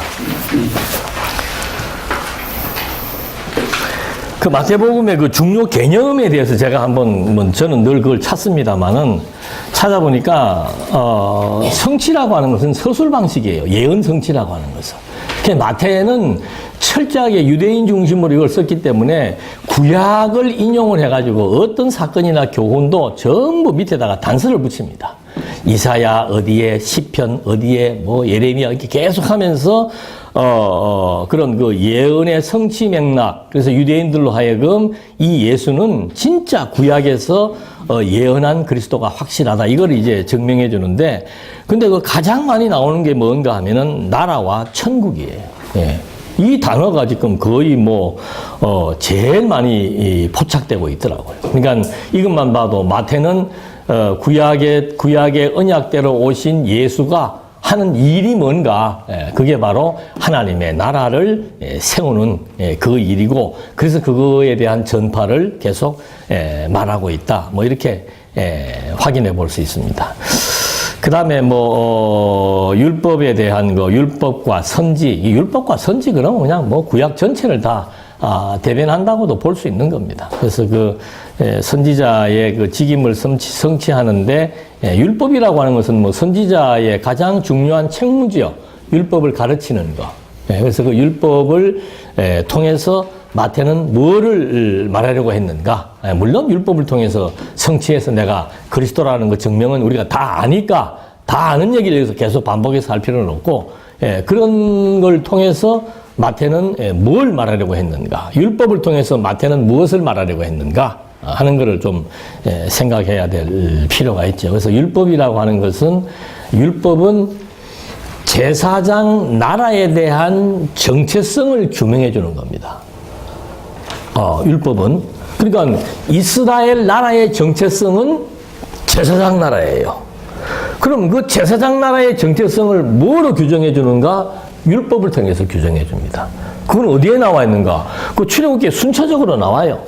그 마태복음의 그 중요 개념에 대해서 제가 한번, 저는 늘 그걸 찾습니다만은, 찾아보니까, 성취라고 하는 것은 서술 방식이에요. 예언 성취라고 하는 것은. 마태는 철저하게 유대인 중심으로 이걸 썼기 때문에 구약을 인용을 해가지고 어떤 사건이나 교훈도 전부 밑에다가 단서를 붙입니다. 이사야 어디에, 시편 어디에, 뭐 예레미야 이렇게 계속하면서 그런 그 예언의 성취 맥락. 그래서 유대인들로 하여금 이 예수는 진짜 구약에서 예언한 그리스도가 확실하다. 이걸 이제 증명해 주는데, 근데 그 가장 많이 나오는 게 뭔가 하면은 나라와 천국이에요. 예. 이 단어가 지금 거의 제일 많이 포착되고 있더라고요. 그러니까 이것만 봐도 마태는 구약의 언약대로 오신 예수가 하는 일이 뭔가, 그게 바로 하나님의 나라를 세우는 그 일이고, 그래서 그거에 대한 전파를 계속 말하고 있다. 뭐 이렇게 확인해 볼 수 있습니다. 그 다음에 율법에 대한 율법과 선지, 이 율법과 선지 그러면 그냥 구약 전체를 다 대변한다고도 볼 수 있는 겁니다. 그래서 그 선지자의 그 직임을 성취하는데, 율법이라고 하는 것은 선지자의 가장 중요한 책무지요. 율법을 가르치는 거. 그래서 그 율법을 통해서 마태는 뭐를 말하려고 했는가? 물론 율법을 통해서 성취해서 내가 그리스도라는 그 증명은 우리가 다 아니까 다 아는 얘기를 여기서 계속 반복해서 할 필요는 없고, 그런 걸 통해서 마태는 뭘 말하려고 했는가? 율법을 통해서 마태는 무엇을 말하려고 했는가? 하는 것을 좀 생각해야 될 필요가 있죠. 그래서 율법이라고 하는 것은, 율법은 제사장 나라에 대한 정체성을 규명해 주는 겁니다. 율법은. 그러니까 이스라엘 나라의 정체성은 제사장 나라예요. 그럼 그 제사장 나라의 정체성을 뭐로 규정해 주는가? 율법을 통해서 규정해 줍니다. 그건 어디에 나와 있는가? 그 출애굽기에 순차적으로 나와요.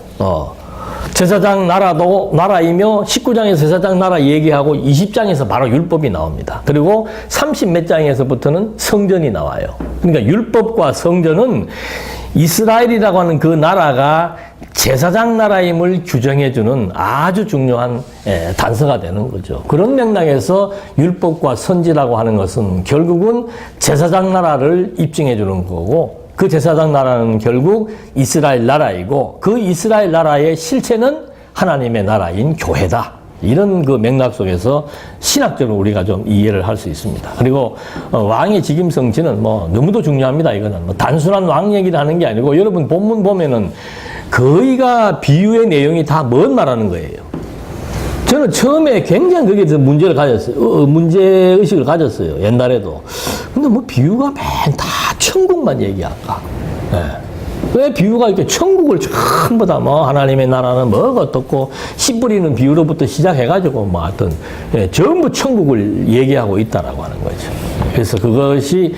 제사장 나라도 나라이며 19장에서 제사장 나라 얘기하고 20장에서 바로 율법이 나옵니다. 그리고 30몇 장에서부터는 성전이 나와요. 그러니까 율법과 성전은 이스라엘이라고 하는 그 나라가 제사장 나라임을 규정해주는 아주 중요한 단서가 되는 거죠. 그런 맥락에서 율법과 선지라고 하는 것은 결국은 제사장 나라를 입증해주는 거고, 그 제사장 나라는 결국 이스라엘 나라이고, 그 이스라엘 나라의 실체는 하나님의 나라인 교회다. 이런 그 맥락 속에서 신학적으로 우리가 좀 이해를 할 수 있습니다. 그리고 왕의 직임 성취는 뭐 너무도 중요합니다. 이거는 뭐 단순한 왕 얘기를 하는 게 아니고, 여러분 본문 보면은 거의가 비유의 내용이 다 뭔 말하는 거예요. 저는 처음에 굉장히 거기에 대해서 문제를 가졌어요. 문제의식을 가졌어요. 옛날에도. 근데 뭐 비유가 맨 다 천국만 얘기할까? 예. 왜 비유가 이렇게 천국을 전부 다 뭐 하나님의 나라는 뭐가 어떻고 씨 뿌리는 비유로부터 시작해가지고 뭐 하여튼 전부 천국을 얘기하고 있다라고 하는 거죠. 그래서 그것이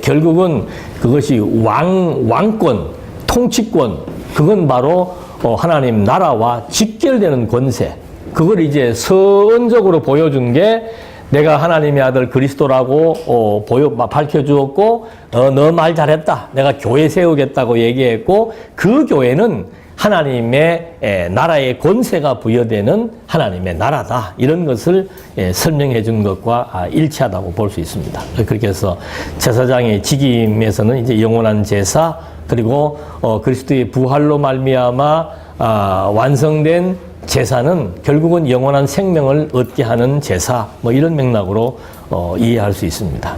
결국은 그것이 왕권, 통치권, 그건 바로 하나님 나라와 직결되는 권세. 그걸 이제 서언적으로 보여준 게 내가 하나님의 아들 그리스도라고 밝혀주었고, 너 말 잘했다. 내가 교회 세우겠다고 얘기했고, 그 교회는 하나님의 나라의 권세가 부여되는 하나님의 나라다. 이런 것을 설명해 준 것과 일치하다고 볼 수 있습니다. 그렇게 해서 제사장의 직임에서는 이제 영원한 제사, 그리고 그리스도의 부활로 말미암아 완성된 제사는 결국은 영원한 생명을 얻게 하는 제사, 뭐 이런 맥락으로 이해할 수 있습니다.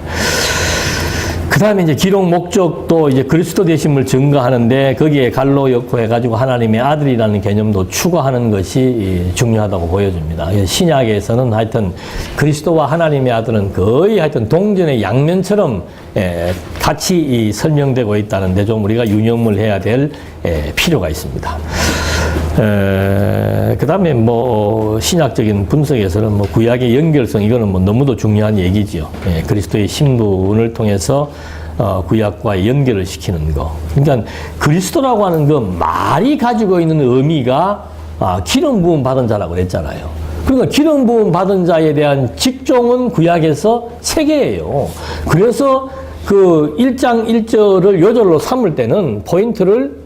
그 다음에 이제 기록 목적도 이제 그리스도 되심을 증거하는데, 거기에 갈로 역호해가지고 하나님의 아들이라는 개념도 추가하는 것이 중요하다고 보여집니다. 신약에서는 하여튼 그리스도와 하나님의 아들은 거의 하여튼 동전의 양면처럼 같이 설명되고 있다는데 좀 우리가 유념을 해야 될 필요가 있습니다. 그 다음에 뭐 신학적인 분석에서는 뭐 구약의 연결성, 이거는 뭐 너무도 중요한 얘기지요. 그리스도의 신분을 통해서 구약과 연결을 시키는 거. 그러니까 그리스도라고 하는 그 말이 가지고 있는 의미가 기름 부음 받은 자라고 그랬잖아요. 그러니까 기름 부음 받은 자에 대한 직종은 구약에서 3개예요. 그래서 그 1장 1절을 요절로 삼을 때는 포인트를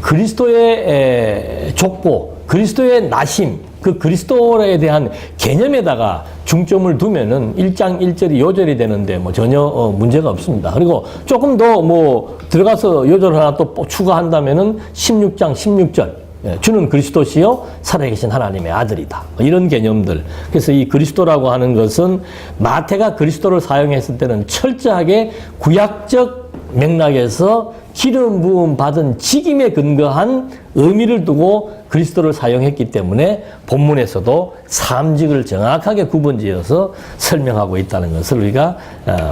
그리스도의 족보, 그리스도의 나심, 그 그리스도에 대한 개념에다가 중점을 두면은 1장 1절이 요절이 되는데 뭐 전혀 문제가 없습니다. 그리고 조금 더 뭐 들어가서 요절 하나 또 추가한다면은 16장 16절. 주는 그리스도시요 살아계신 하나님의 아들이다. 이런 개념들. 그래서 이 그리스도라고 하는 것은 마태가 그리스도를 사용했을 때는 철저하게 구약적 맥락에서 기름 부음 받은 직임에 근거한 의미를 두고 그리스도를 사용했기 때문에 본문에서도 삼직을 정확하게 구분지어서 설명하고 있다는 것을 우리가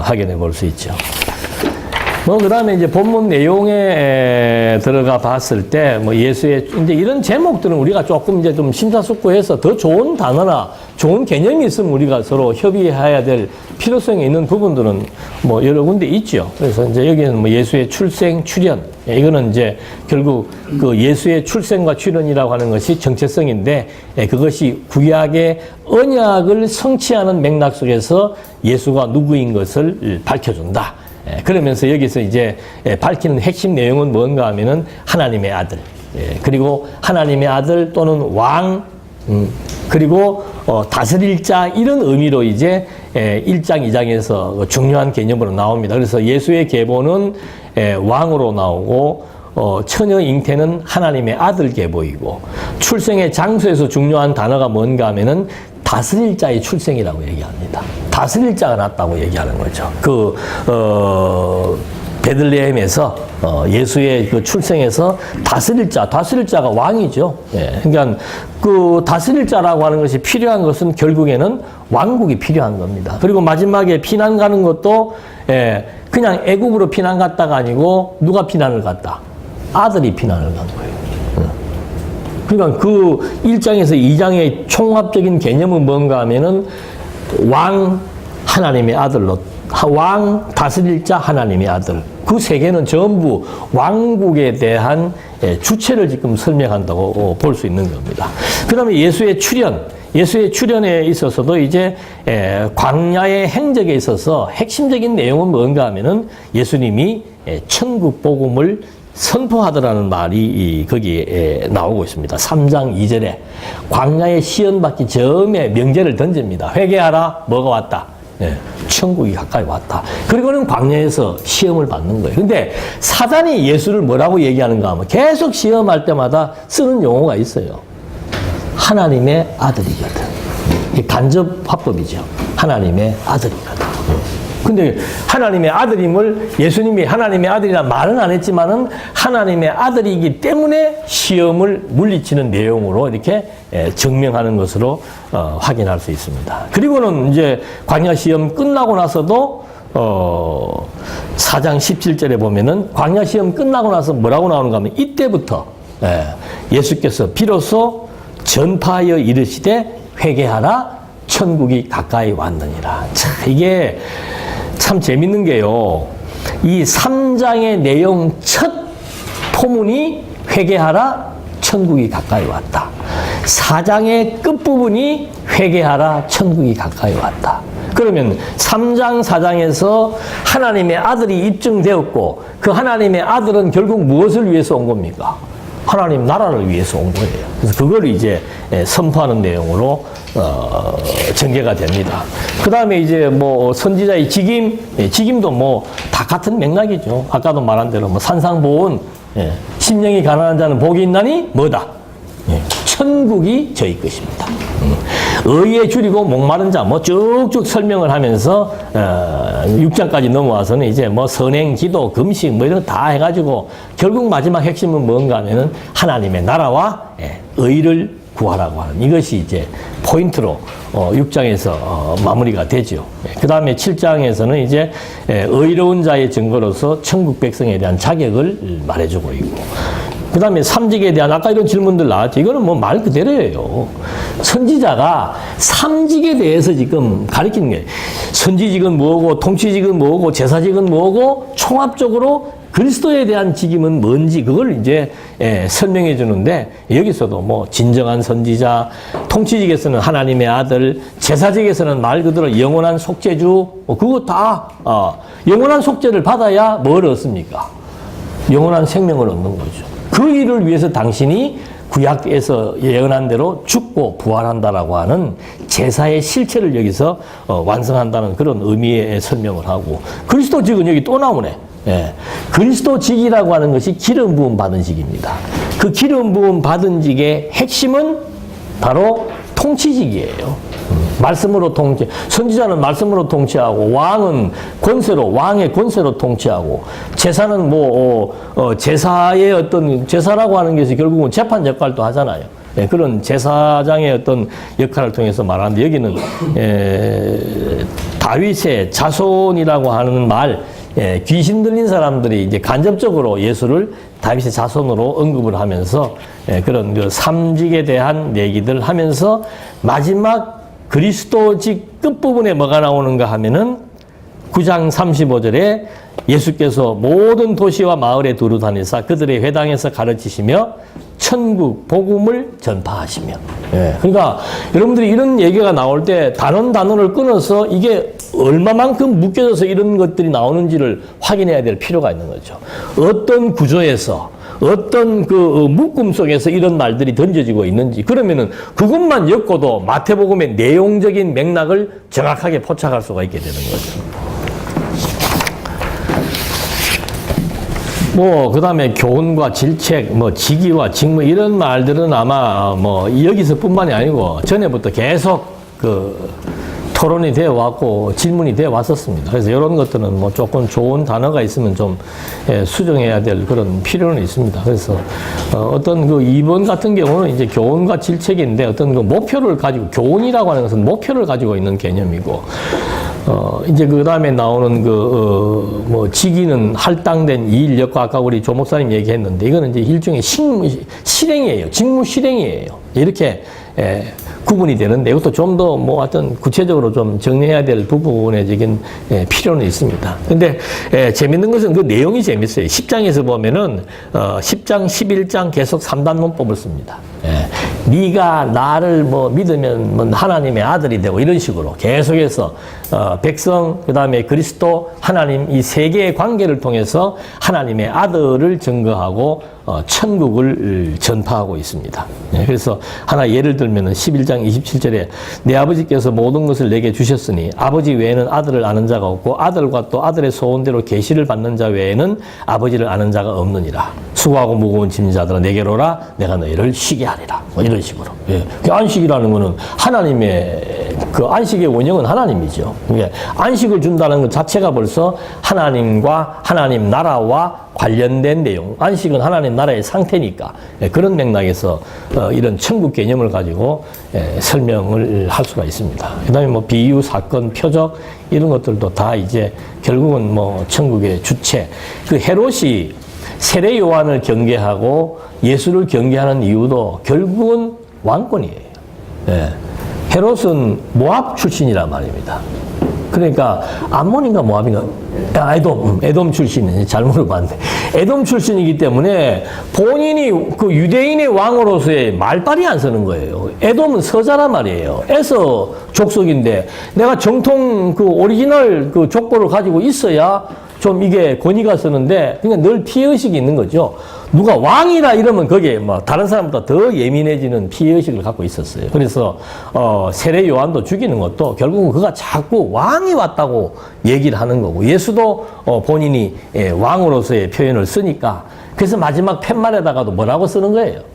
확인해 볼 수 있죠. 뭐, 그 다음에 이제 본문 내용에 들어가 봤을 때, 뭐, 예수의, 이제 이런 제목들은 우리가 조금 이제 좀 심사숙고해서 더 좋은 단어나 좋은 개념이 있으면 우리가 서로 협의해야 될 필요성이 있는 부분들은 뭐 여러 군데 있죠. 그래서 이제 여기는 뭐 예수의 출생, 출현. 이거는 이제 결국 그 예수의 출생과 출현이라고 하는 것이 정체성인데, 그것이 구약의 언약을 성취하는 맥락 속에서 예수가 누구인 것을 밝혀준다. 그러면서 여기서 이제 밝히는 핵심 내용은 뭔가 하면은 하나님의 아들, 그리고 하나님의 아들 또는 왕, 그리고 다스릴 자, 이런 의미로 이제 1장, 2장에서 중요한 개념으로 나옵니다. 그래서 예수의 계보는 왕으로 나오고, 처녀 잉태는 하나님의 아들 계보이고, 출생의 장소에서 중요한 단어가 뭔가 하면은 다스릴 자의 출생이라고 얘기합니다. 다스릴 자가 났다고 얘기하는 거죠. 베들레헴에서 예수의 그 출생에서 다스릴 자가 왕이죠. 그러니까 그 다스릴 자라고 하는 것이 필요한 것은 결국에는 왕국이 필요한 겁니다. 그리고 마지막에 피난 가는 것도 그냥 애국으로 피난 갔다가 아니고 누가 피난을 갔다? 아들이 피난을 간 거예요. 그러니까 그 1장에서 2장의 총합적인 개념은 뭔가 하면은 왕, 하나님의 아들로, 왕, 다스릴 자, 하나님의 아들. 그 3개는 전부 왕국에 대한 주체를 지금 설명한다고 볼 수 있는 겁니다. 그 다음에 예수의 출현에 있어서도 이제 광야의 행적에 있어서 핵심적인 내용은 뭔가 하면은 예수님이 천국 복음을 선포하더라는 말이 거기에 나오고 있습니다. 3장 2절에 광야에 시험 받기 전에 명제를 던집니다. 회개하라, 뭐가 왔다? 예, 천국이 가까이 왔다. 그리고는 광야에서 시험을 받는 거예요. 근데 사단이 예수를 뭐라고 얘기하는가 하면 계속 시험할 때마다 쓰는 용어가 있어요. 하나님의 아들이거든. 이게 간접 화법이죠. 하나님의 아들이거든. 근데 하나님의 아들임을 예수님이 하나님의 아들이라 말은 안 했지만은 하나님의 아들이기 때문에 시험을 물리치는 내용으로 이렇게 증명하는 것으로 확인할 수 있습니다. 그리고는 이제 광야 시험 끝나고 나서도 4장 17절에 보면은 광야 시험 끝나고 나서 뭐라고 나오는가 하면 이때부터 예수께서 비로소 전파하여 이르시되 회개하라 천국이 가까이 왔느니라. 자, 이게 참 재밌는 게요. 이 3장의 내용 첫 포문이 회개하라 천국이 가까이 왔다. 4장의 끝부분이 회개하라 천국이 가까이 왔다. 그러면 3장 4장에서 하나님의 아들이 입증되었고 그 하나님의 아들은 결국 무엇을 위해서 온 겁니까? 하나님 나라를 위해서 온 거예요. 그래서 그걸 이제 선포하는 내용으로 전개가 됩니다. 그 다음에 이제 뭐 선지자의 직임, 직임도 뭐 다 같은 맥락이죠. 아까도 말한 대로 뭐 산상보온, 심령이 가난한 자는 복이 있나니 뭐다? 천국이 저희 것입니다. 의에 줄이고 목마른 자, 뭐 쭉쭉 설명을 하면서 6장까지 넘어와서는 이제 뭐 선행, 기도, 금식 뭐 이런 거 다 해가지고 결국 마지막 핵심은 뭔가 하면은 하나님의 나라와 의를 구하라고 하는 이것이 이제 포인트로 6장에서 마무리가 되죠. 그 다음에 7장에서는 이제 의로운 자의 증거로서 천국 백성에 대한 자격을 말해주고 있고 그 다음에 삼직에 대한 아까 이런 질문들 나왔죠. 이거는 뭐 말 그대로예요. 선지자가 삼직에 대해서 지금 가르치는 거예요. 선지직은 뭐고 통치직은 뭐고 제사직은 뭐고 총합적으로 그리스도에 대한 직임은 뭔지 그걸 이제 설명해 주는데 여기서도 뭐 진정한 선지자, 통치직에서는 하나님의 아들, 제사직에서는 말 그대로 영원한 속죄주 그거 다 영원한 속죄를 받아야 뭘 얻습니까? 영원한 생명을 얻는 거죠. 그 일을 위해서 당신이 구약에서 예언한 대로 죽고 부활한다라고 하는 제사의 실체를 여기서 완성한다는 그런 의미의 설명을 하고 그리스도직은 여기 또 나오네. 그리스도직이라고 하는 것이 기름 부음 받은 직입니다. 그 기름 부음 받은 직의 핵심은 바로 통치직이에요. 말씀으로 통치, 선지자는 말씀으로 통치하고 왕은 권세로 왕의 권세로 통치하고 제사는 제사의 어떤 제사라고 하는 것이 결국은 재판 역할도 하잖아요. 그런 제사장의 어떤 역할을 통해서 말하는데 여기는 다윗의 자손이라고 하는 말 귀신 들린 사람들이 이제 간접적으로 예수를 다윗의 자손으로 언급을 하면서 그런 그 삼직에 대한 얘기들 하면서 마지막 그리스도직 끝부분에 뭐가 나오는가 하면은 9장 35절에 예수께서 모든 도시와 마을에 두루 다니사 그들의 회당에서 가르치시며 천국 복음을 전파하시며. 그러니까 여러분들이 이런 얘기가 나올 때 단어를 끊어서 이게 얼마만큼 묶여져서 이런 것들이 나오는지를 확인해야 될 필요가 있는 거죠. 어떤 구조에서 어떤 그 묶음 속에서 이런 말들이 던져지고 있는지 그러면은 그것만 엮어도 마태복음의 내용적인 맥락을 정확하게 포착할 수가 있게 되는 거죠. 그 다음에 교훈과 질책, 직위와 직무, 이런 말들은 아마 여기서 뿐만이 아니고 전에부터 계속 토론이 되어 왔고 질문이 되어 왔었습니다. 그래서 이런 것들은 조금 좋은 단어가 있으면 좀 수정해야 될 그런 필요는 있습니다. 그래서 어떤 2번 같은 경우는 이제 교훈과 질책인데 어떤 목표를 가지고, 교훈이라고 하는 것은 목표를 가지고 있는 개념이고, 이제 그 다음에 나오는 직위는 할당된 일력과 아까 우리 조 목사님 얘기했는데 이거는 이제 일종의 실행이에요. 직무 실행이에요. 이렇게 구분이 되는데 이것도 좀 더 하여튼 구체적으로 좀 정리해야 될 부분적인 필요는 있습니다. 근데 재밌는 것은 그 내용이 재밌어요. 10장에서 보면은 10장, 11장 계속 3단 문법을 씁니다. 네가 나를 뭐 믿으면 뭐 하나님의 아들이 되고 이런 식으로 계속해서 백성 그다음에 그리스도 하나님 이 세 개의 관계를 통해서 하나님의 아들을 증거하고 천국을 전파하고 있습니다. 네, 그래서 하나 예를 들면은 11장 27절에 내 아버지께서 모든 것을 내게 주셨으니 아버지 외에는 아들을 아는 자가 없고 아들과 또 아들의 소원대로 계시를 받는 자 외에는 아버지를 아는 자가 없느니라. 수고하고 무거운 짐진 자들아 내게로 오라 내가 너희를 쉬게 하리라. 뭐 이런 식으로. 예. 그 안식이라는 거는 하나님의 그 안식의 원형은 하나님이죠. 그게 안식을 준다는 것 자체가 벌써 하나님과 하나님 나라와 관련된 내용. 안식은 하나님 나라의 상태니까 그런 맥락에서 이런 천국 개념을 가지고 설명을 할 수가 있습니다. 그다음에 뭐 비유, 사건, 표적 이런 것들도 다 이제 결국은 뭐 천국의 주체. 그 헤롯이 세례 요한을 경계하고 예수를 경계하는 이유도 결국은 왕권이에요. 예. 헤롯은 모압 출신이란 말입니다. 그러니까 암몬인가 모압인가 에돔 출신이 잘못 봤는데 에돔 출신이기 때문에 본인이 그 유대인의 왕으로서의 말빨이 안 서는 거예요. 에돔은 서자란 말이에요. 에서 족속인데 내가 정통 그 오리지널 그 족보를 가지고 있어야 좀 이게 권위가 서는데 그냥 늘 피해의식이 있는 거죠. 누가 왕이라 이러면 거기에 뭐 다른 사람보다 더 예민해지는 피해의식을 갖고 있었어요. 그래서 세례 요한도 죽이는 것도 결국은 그가 자꾸 왕이 왔다고 얘기를 하는 거고 예수도 본인이 왕으로서의 표현을 쓰니까 그래서 마지막 팻말에다가도 뭐라고 쓰는 거예요?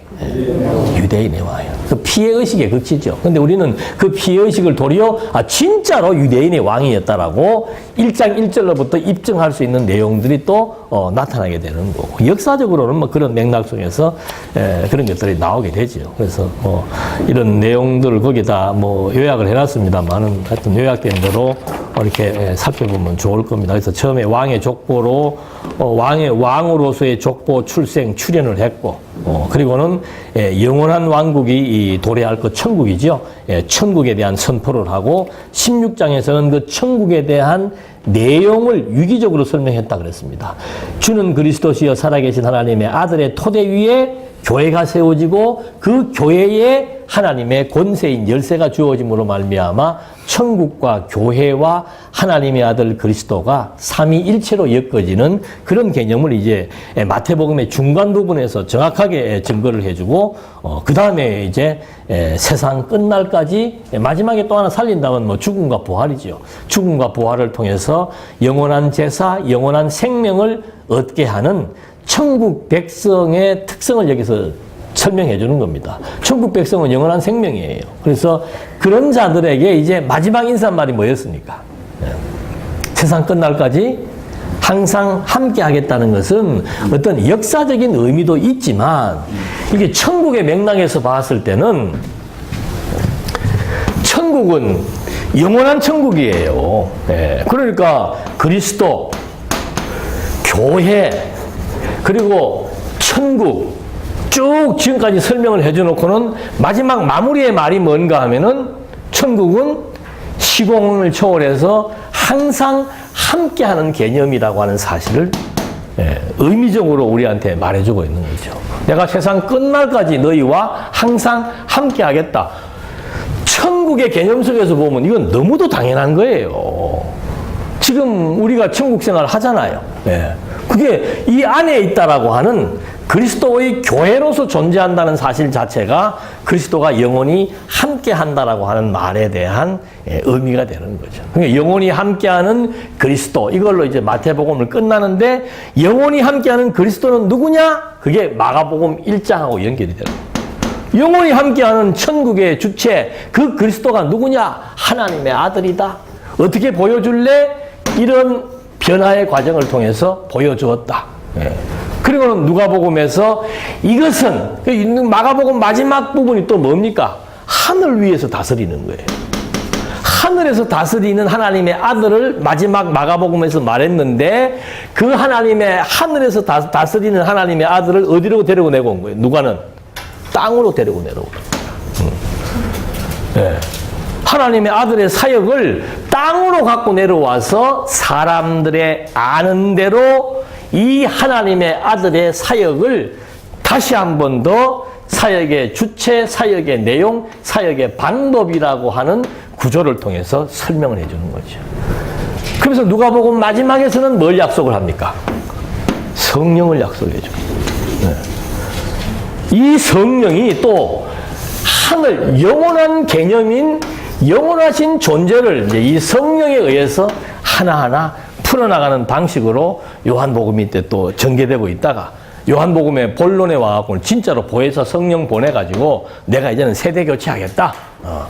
유대인의 왕이요. 그 피해의식에 그치죠. 근데 우리는 그 피해의식을 도리어 진짜로 유대인의 왕이었다라고 1장 1절로부터 입증할 수 있는 내용들이 또 나타나게 되는 거고 역사적으로는 뭐 그런 맥락 속에서 그런 것들이 나오게 되죠. 그래서 뭐 이런 내용들을 거기다 뭐 요약을 해놨습니다만은 하여튼 요약된 대로 이렇게 살펴보면 좋을 겁니다. 그래서 처음에 왕의 족보로 왕으로서의 족보 출생 출현을 했고 그리고는 영원한 왕국이 도래할 것 천국이죠. 천국에 대한 선포를 하고 16장에서는 그 천국에 대한 내용을 유기적으로 설명했다 그랬습니다. 주는 그리스도시여 살아계신 하나님의 아들의 토대 위에 교회가 세워지고 그 교회에 하나님의 권세인 열쇠가 주어짐으로 말미암아 천국과 교회와 하나님의 아들 그리스도가 삼위일체로 엮어지는 그런 개념을 이제 마태복음의 중간 부분에서 정확하게 증거를 해주고 그 다음에 이제 세상 끝날까지 마지막에 또 하나 살린다면 뭐 죽음과 부활이죠. 죽음과 부활을 통해서 영원한 제사, 영원한 생명을 얻게 하는 천국 백성의 특성을 여기서 설명해 주는 겁니다. 천국 백성은 영원한 생명이에요. 그래서 그런 자들에게 이제 마지막 인사말이 뭐였습니까? 세상 끝날까지 항상 함께 하겠다는 것은 어떤 역사적인 의미도 있지만 이게 천국의 맥락에서 봤을 때는 천국은 영원한 천국이에요. 그러니까 그리스도, 교회, 그리고 천국 쭉 지금까지 설명을 해줘놓고는 마지막 마무리의 말이 뭔가 하면은 천국은 시공을 초월해서 항상 함께하는 개념이라고 하는 사실을 의미적으로 우리한테 말해주고 있는 거죠. 내가 세상 끝날까지 너희와 항상 함께하겠다. 천국의 개념 속에서 보면 이건 너무도 당연한 거예요. 지금 우리가 천국 생활을 하잖아요. 그게 이 안에 있다라고 하는 그리스도의 교회로서 존재한다는 사실 자체가 그리스도가 영원히 함께 한다라고 하는 말에 대한 의미가 되는 거죠. 그러니까 영원히 함께하는 그리스도 이걸로 이제 마태복음을 끝나는데 영원히 함께하는 그리스도는 누구냐? 그게 마가복음 1장하고 연결이 되는 거예요. 영원히 함께하는 천국의 주체 그 그리스도가 누구냐? 하나님의 아들이다. 어떻게 보여줄래? 이런 변화의 과정을 통해서 보여주었다. 그리고는 누가복음에서 이것은 마가복음 마지막 부분이 또 뭡니까? 하늘 위에서 다스리는 거예요. 하늘에서 다스리는 하나님의 아들을 마지막 마가복음에서 말했는데 그 하늘에서 다스리는 하나님의 아들을 어디로 데리고 내려온 거예요? 누가는? 땅으로 데리고 내려온 거예요. 하나님의 아들의 사역을 땅으로 갖고 내려와서 사람들의 아는 대로 이 하나님의 아들의 사역을 다시 한 번 더 사역의 주체, 사역의 내용, 사역의 방법이라고 하는 구조를 통해서 설명을 해주는 거죠. 그래서 누가복음 마지막에서는 뭘 약속을 합니까? 성령을 약속해 줍니다. 네. 이 성령이 또 하늘 영원한 개념인 영원하신 존재를 이제 이 성령에 의해서 하나하나 풀어나가는 방식으로 요한복음이 때 또 전개되고 있다가 요한복음의 본론에 와갖고 진짜로 보혜사 성령 보내가지고 내가 이제는 세대 교체하겠다.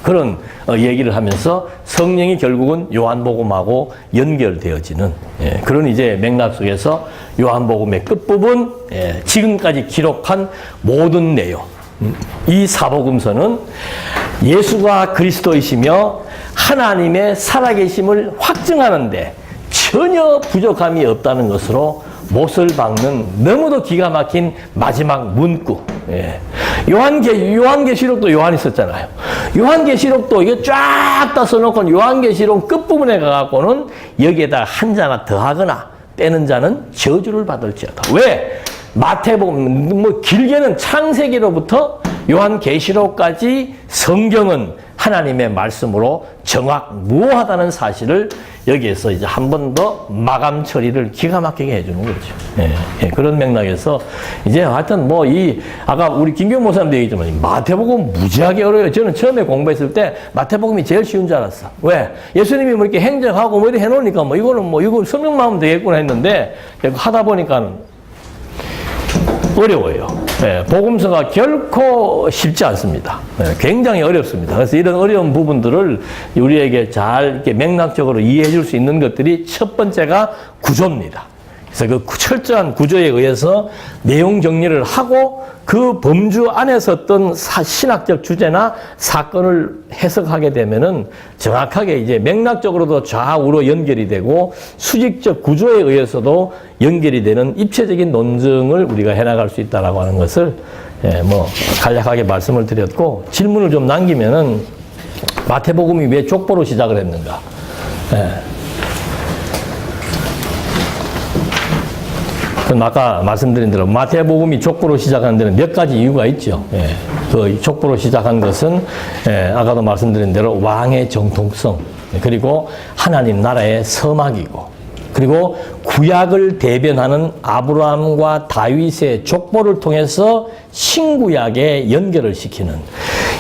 그런 얘기를 하면서 성령이 결국은 요한복음하고 연결되어지는 그런 이제 맥락 속에서 요한복음의 끝부분, 지금까지 기록한 모든 내용. 이 사복음서는 예수가 그리스도이시며 하나님의 살아계심을 확증하는데 전혀 부족함이 없다는 것으로 못을 박는 너무도 기가 막힌 마지막 문구. 요한계시록도 요한이 썼잖아요. 요한계시록도 이게 쫙 다 써놓고 요한계시록 끝부분에 가갖고는 여기에다 한 자나 더하거나 빼는 자는 저주를 받을지어다. 왜? 마태복음, 뭐 길게는 창세기로부터 요한계시록까지 성경은 하나님의 말씀으로 정확무오하다는 사실을 여기에서 이제 한 번 더 마감 처리를 기가 막히게 해주는 거죠. 그런 맥락에서 이제 하여튼 뭐 아까 우리 김경 목사님도 얘기했지만 마태복음 무지하게 어려워요. 저는 처음에 공부했을 때 마태복음이 제일 쉬운 줄 알았어. 왜? 예수님이 뭐 이렇게 행정하고 뭐 이렇게 해놓으니까 이거 설명만 하면 되겠구나 했는데 하다 보니까는 어려워요. 복음서가 결코 쉽지 않습니다. 굉장히 어렵습니다. 그래서 이런 어려운 부분들을 우리에게 잘 이렇게 맥락적으로 이해해 줄 수 있는 것들이 첫 번째가 구조입니다. 그래서 그 철저한 구조에 의해서 내용 정리를 하고 그 범주 안에서 어떤 신학적 주제나 사건을 해석하게 되면은 정확하게 이제 맥락적으로도 좌우로 연결이 되고 수직적 구조에 의해서도 연결이 되는 입체적인 논증을 우리가 해나갈 수 있다라고 하는 것을 간략하게 말씀을 드렸고 질문을 좀 남기면은 마태복음이 왜 족보로 시작을 했는가? 아까 말씀드린 대로 마태복음이 족보로 시작하는 데는 몇 가지 이유가 있죠. 그 족보로 시작한 것은 아까도 말씀드린 대로 왕의 정통성, 그리고 하나님 나라의 서막이고, 그리고 구약을 대변하는 아브라함과 다윗의 족보를 통해서 신구약에 연결을 시키는.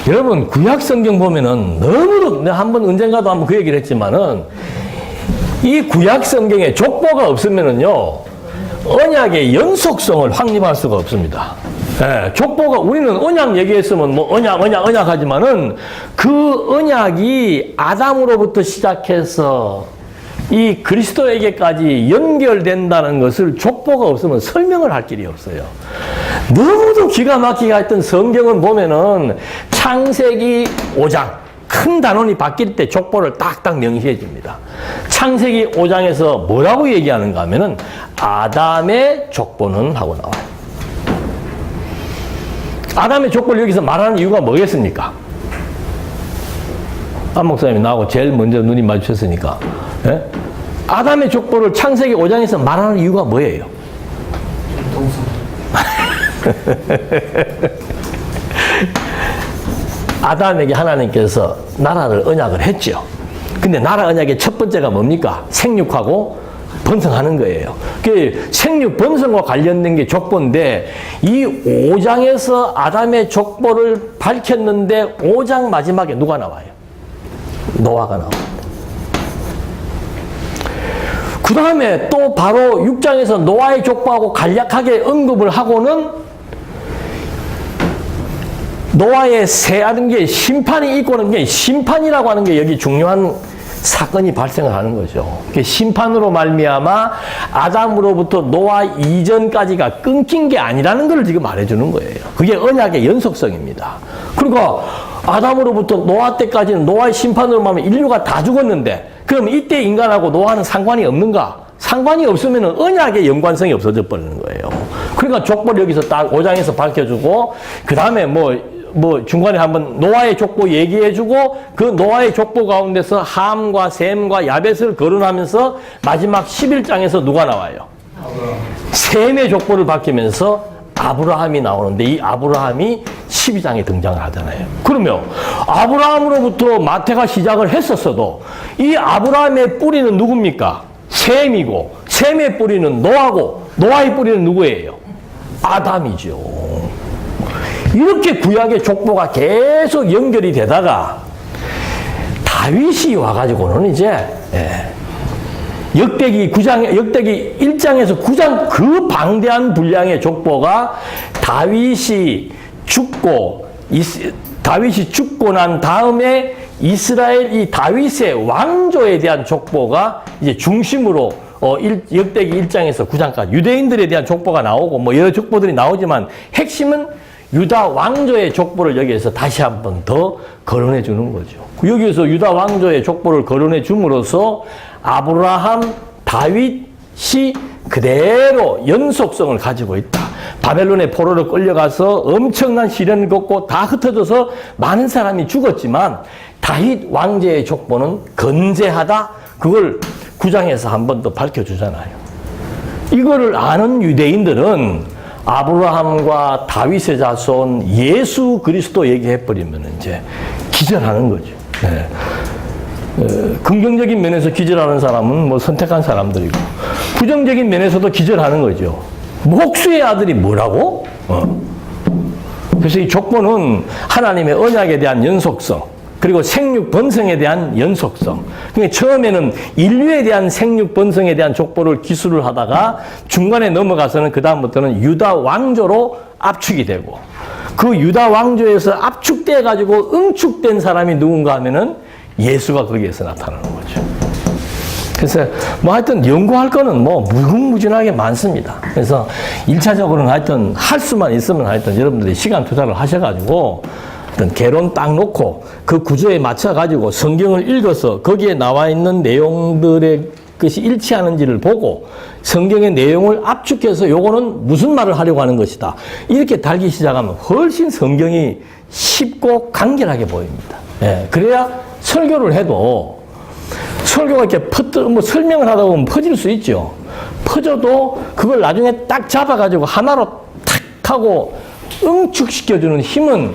여러분 구약 성경 보면은 너무도 내가 언젠가도 한번 그 얘기를 했지만은 이 구약 성경에 족보가 없으면은요. 언약의 연속성을 확립할 수가 없습니다. 족보가 우리는 언약 얘기했으면 언약 하지만은 그 언약이 아담으로부터 시작해서 이 그리스도에게까지 연결된다는 것을 족보가 없으면 설명을 할 길이 없어요. 너무도 기가 막히게 했던 성경을 보면은 창세기 5장 큰 단원이 바뀔 때 족보를 딱딱 명시해 줍니다. 창세기 5장에서 뭐라고 얘기하는가 하면은 아담의 족보는 하고 나와요. 아담의 족보를 여기서 말하는 이유가 뭐겠습니까? 안 목사님이 나하고 제일 먼저 눈이 마주쳤으니까. 아담의 족보를 창세기 5장에서 말하는 이유가 뭐예요? 아담에게 하나님께서 나라를 언약을 했죠. 근데 나라 언약의 첫 번째가 뭡니까? 생육하고 번성하는 거예요. 그 생육 번성과 관련된 게 족보인데 이 5장에서 아담의 족보를 밝혔는데 5장 마지막에 누가 나와요? 노아가 나옵니다. 그 다음에 또 바로 6장에서 노아의 족보하고 간략하게 언급을 하고는 노아의 새하는 게 심판이 있고는 게 심판이라고 하는 게 여기 중요한 사건이 발생을 하는 거죠. 심판으로 말미암아 아담으로부터 노아 이전까지가 끊긴 게 아니라는 걸 지금 말해주는 거예요. 그게 언약의 연속성입니다. 그러니까 아담으로부터 노아 때까지는 노아의 심판으로 말하면 인류가 다 죽었는데 그럼 이때 인간하고 노아는 상관이 없는가? 상관이 없으면 언약의 연관성이 없어져 버리는 거예요. 그러니까 족보를 여기서 딱 5장에서 밝혀주고 그 다음에 중간에 한번 노아의 족보 얘기해주고 그 노아의 족보 가운데서 함과 셈과 야벳을 거론하면서 마지막 11장에서 누가 나와요? 셈의 족보를 밝히면서 아브라함이 나오는데 이 아브라함이 12장에 등장을 하잖아요. 그러면 아브라함으로부터 마태가 시작을 했었어도 이 아브라함의 뿌리는 누굽니까? 셈이고 셈의 뿌리는 노아고 노아의 뿌리는 누구예요? 아담이죠. 이렇게 구약의 족보가 계속 연결이 되다가 다윗이 와가지고는 이제 역대기 1장에서 9장 그 방대한 분량의 족보가 다윗이 죽고 난 다음에 이스라엘 이 다윗의 왕조에 대한 족보가 이제 중심으로 역대기 1장에서 9장까지 유대인들에 대한 족보가 나오고 뭐 여러 족보들이 나오지만 핵심은 유다 왕조의 족보를 여기에서 다시 한 번 더 거론해 주는 거죠. 여기에서 유다 왕조의 족보를 거론해 줌으로써 아브라함, 다윗이 그대로 연속성을 가지고 있다. 바벨론의 포로로 끌려가서 엄청난 시련을 겪고 다 흩어져서 많은 사람이 죽었지만 다윗 왕제의 족보는 건재하다. 그걸 9장에서 한 번 더 밝혀주잖아요. 이거를 아는 유대인들은 아브라함과 다윗의 자손 예수 그리스도 얘기해버리면 이제 기절하는 거죠. 네. 긍정적인 면에서 기절하는 사람은 뭐 선택한 사람들이고 부정적인 면에서도 기절하는 거죠. 목수의 아들이 뭐라고? 그래서 이 족보는 하나님의 언약에 대한 연속성 그리고 생육 번성에 대한 연속성. 그러니까 처음에는 인류에 대한 생육 번성에 대한 족보를 기술을 하다가 중간에 넘어가서는 그 다음부터는 유다 왕조로 압축이 되고 그 유다 왕조에서 압축돼 가지고 응축된 사람이 누군가 하면은 예수가 거기에서 나타나는 거죠. 그래서 뭐 하여튼 연구할 거는 뭐 무궁무진하게 많습니다. 그래서 1차적으로는 하여튼 할 수만 있으면 하여튼 여러분들이 시간 투자를 하셔가지고 어떤 개론 딱 놓고 그 구조에 맞춰가지고 성경을 읽어서 거기에 나와 있는 내용들의 것이 일치하는지를 보고 성경의 내용을 압축해서 요거는 무슨 말을 하려고 하는 것이다. 이렇게 달기 시작하면 훨씬 성경이 쉽고 간결하게 보입니다. 예, 그래야 설교를 해도 설교가 이렇게 뭐 설명을 하다 보면 퍼질 수 있죠. 퍼져도 그걸 나중에 딱 잡아가지고 하나로 탁 하고 응축시켜주는 힘은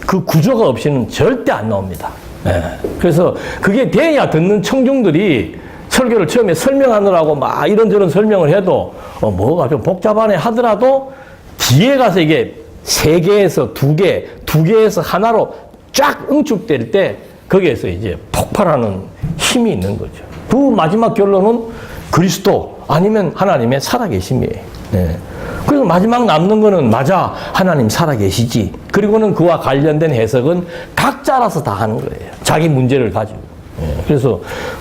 그 구조가 없이는 절대 안 나옵니다. 예. 그래서 그게 돼야 듣는 청중들이 설교를 처음에 설명하느라고 막 이런저런 설명을 해도 뭐가 좀 복잡하네 하더라도 뒤에 가서 이게 3개에서 2개, 2개에서 하나로 쫙 응축될 때 거기에서 이제 폭발하는 힘이 있는 거죠. 그 마지막 결론은 그리스도 아니면 하나님의 살아계심이에요. 네. 그래서 마지막 남는 거는 맞아 하나님 살아계시지. 그리고는 그와 관련된 해석은 각자라서 다 하는 거예요. 자기 문제를 가지고. 네. 그래서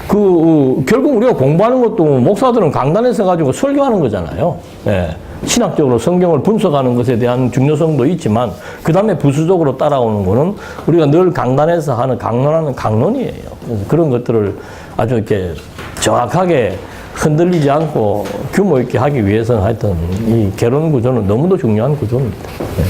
결국 우리가 공부하는 것도 목사들은 강단에서 가지고 설교하는 거잖아요. 네. 신학적으로 성경을 분석하는 것에 대한 중요성도 있지만 그 다음에 부수적으로 따라오는 거는 우리가 늘 강단에서 하는 강론하는 강론이에요. 그래서 그런 것들을 아주 이렇게 정확하게 흔들리지 않고 규모 있게 하기 위해서는 하여튼 이 개론 구조는 너무도 중요한 구조입니다. 네.